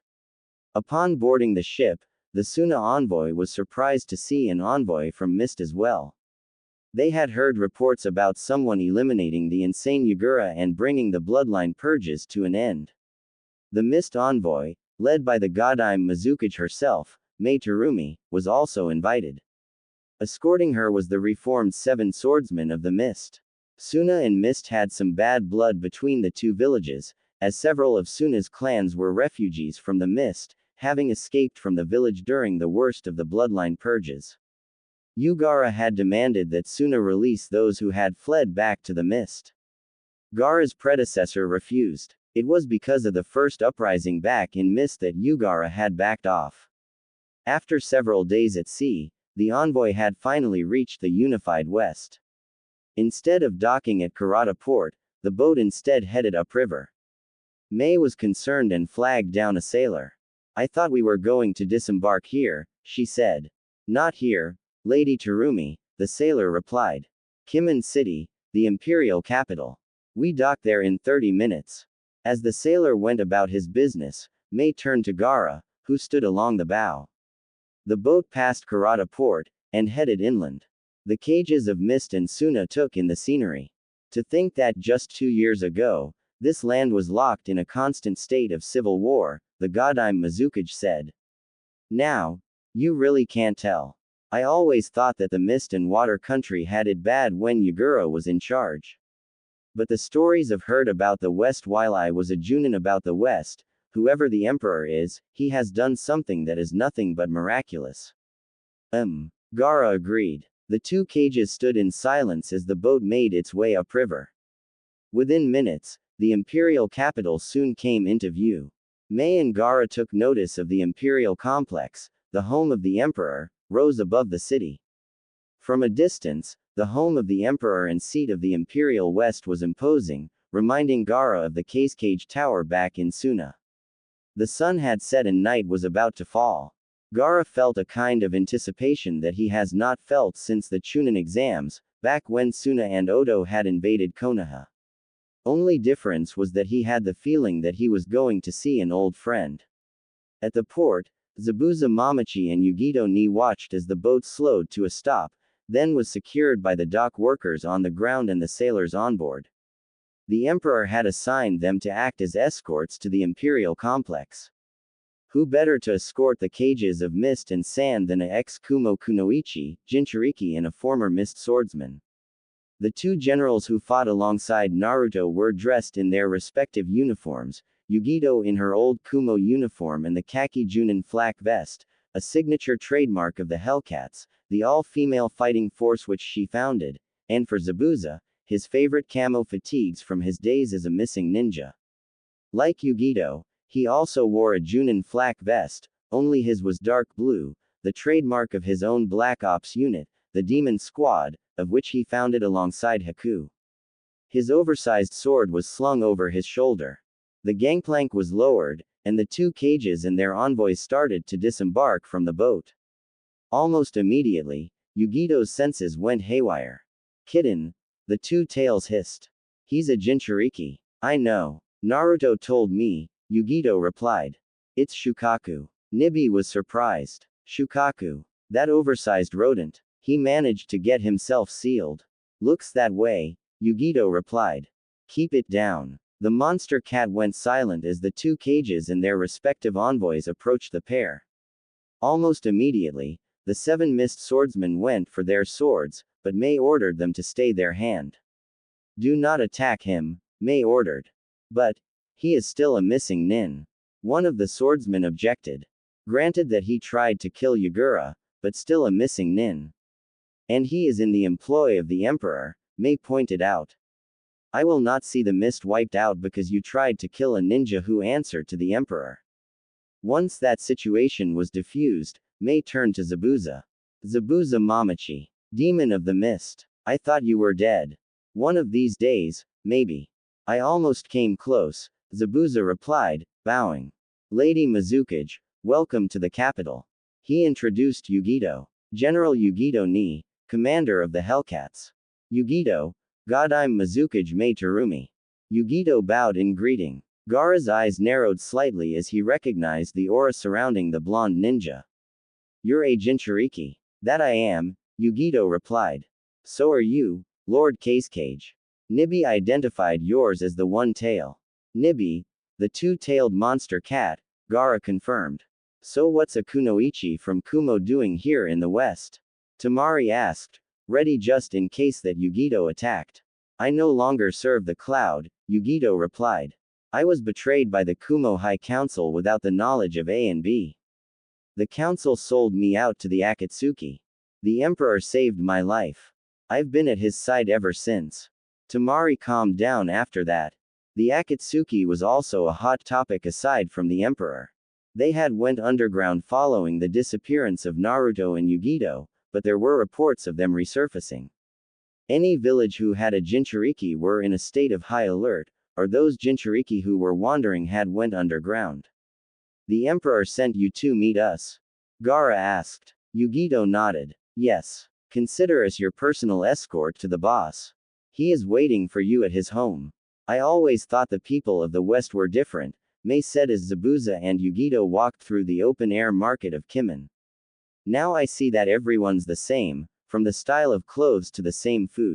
Upon boarding the ship, the Suna envoy was surprised to see an envoy from Mist as well. They had heard reports about someone eliminating the insane Yagura and bringing the bloodline purges to an end. The Mist envoy, led by the Godime Mizukage herself, Mei Terumi, was also invited. Escorting her was the reformed 7 swordsmen of the Mist. Suna and Mist had some bad blood between the two villages, as several of Suna's clans were refugees from the Mist, having escaped from the village during the worst of the bloodline purges. Gaara had demanded that Suna release those who had fled back to the Mist. Gaara's predecessor refused. It was because of the first uprising back in Mist that Gaara had backed off. After several days at sea, the envoy had finally reached the unified West. Instead of docking at Karata port, the boat instead headed upriver. Mei was concerned and flagged down a sailor. I thought we were going to disembark here, she said. Not here, Lady Terumi, the sailor replied. Kimen City, the imperial capital. We docked there in 30 minutes. As the sailor went about his business, Mei turned to Gaara, who stood along the bow. The boat passed Karata port, and headed inland. The cages of Mist and Suna took in the scenery. To think that just 2 years ago, this land was locked in a constant state of civil war, the Godime Mizukage said. Now, you really can't tell. I always thought that the Mist and Water country had it bad when Yagura was in charge. But the stories I've heard about the West while I was a Junin about the West, whoever the Emperor is, he has done something that is nothing but miraculous. Gaara agreed. The two cages stood in silence as the boat made its way upriver. Within minutes, the imperial capital soon came into view. Mei and Gaara took notice of the imperial complex, the home of the emperor, rose above the city. From a distance, the home of the emperor and seat of the imperial west was imposing, reminding Gaara of the Cage Tower back in Suna. The sun had set and night was about to fall. Gaara felt a kind of anticipation that he has not felt since the Chunin exams, back when Suna and Odo had invaded Konoha. Only difference was that he had the feeling that he was going to see an old friend. At the port, Zabuza Mamachi and Yugito Ni watched as the boat slowed to a stop, then was secured by the dock workers on the ground and the sailors on board. The emperor had assigned them to act as escorts to the imperial complex. Who better to escort the cages of Mist and Sand than a ex-Kumo Kunoichi, Jinchuriki and a former Mist swordsman? The two generals who fought alongside Naruto were dressed in their respective uniforms, Yugito in her old Kumo uniform and the khaki Junin flak vest, a signature trademark of the Hellcats, the all-female fighting force which she founded, and for Zabuza, his favorite camo fatigues from his days as a missing ninja. Like Yugito, he also wore a Junin flak vest, only his was dark blue, the trademark of his own Black Ops unit, the Demon Squad, of which he founded alongside Haku. His oversized sword was slung over his shoulder. The gangplank was lowered, and the two cages and their envoys started to disembark from the boat. Almost immediately, Yugito's senses went haywire. Kitten, the two tails hissed. He's a Jinchuriki. I know. Naruto told me, Yugito replied. It's Shukaku. Nibi was surprised. Shukaku. That oversized rodent. He managed to get himself sealed. Looks that way, Yugito replied. Keep it down. The monster cat went silent as the two cages and their respective envoys approached the pair. Almost immediately, the 7 Mist swordsmen went for their swords, but Mei ordered them to stay their hand. Do not attack him, Mei ordered. But he is still a missing nin. One of the swordsmen objected. Granted that he tried to kill Yagura, but still a missing nin. And he is in the employ of the Emperor, Mei pointed out. I will not see the mist wiped out because you tried to kill a ninja who answered to the Emperor. Once that situation was diffused, Mei turned to Zabuza. Zabuza Mamachi. Demon of the mist. I thought you were dead. One of these days, maybe. I almost came close, Zabuza replied, bowing. Lady Mizukage, welcome to the capital. He introduced Yugito. General Yugito Ni, commander of the Hellcats. Yugito, God, I'm Mizukage Mei Terumi. Yugito bowed in greeting. Gaara's eyes narrowed slightly as he recognized the aura surrounding the blonde ninja. You're a Jinchuriki. That I am, Yugito replied. So are you, Lord Casecage. Nibi identified yours as the one tail. Nibi, the two-tailed monster cat, Gaara confirmed. So what's a kunoichi from Kumo doing here in the west? Tamari asked, ready just in case that Yugito attacked. I no longer serve the cloud, Yugito replied. I was betrayed by the Kumo High Council without the knowledge of A and B. The council sold me out to the Akatsuki. The Emperor saved my life. I've been at his side ever since. Tamari calmed down after that. The Akatsuki was also a hot topic aside from the Emperor. They had went underground following the disappearance of Naruto and Yugito, but there were reports of them resurfacing. Any village who had a Jinchuriki were in a state of high alert, or those Jinchuriki who were wandering had went underground. The Emperor sent you to meet us? Gaara asked. Yugito nodded. Yes. Consider us your personal escort to the boss. He is waiting for you at his home. I always thought the people of the West were different, Mei said as Zabuza and Yugito walked through the open-air market of Kimin. Now I see that everyone's the same, from the style of clothes to the same food.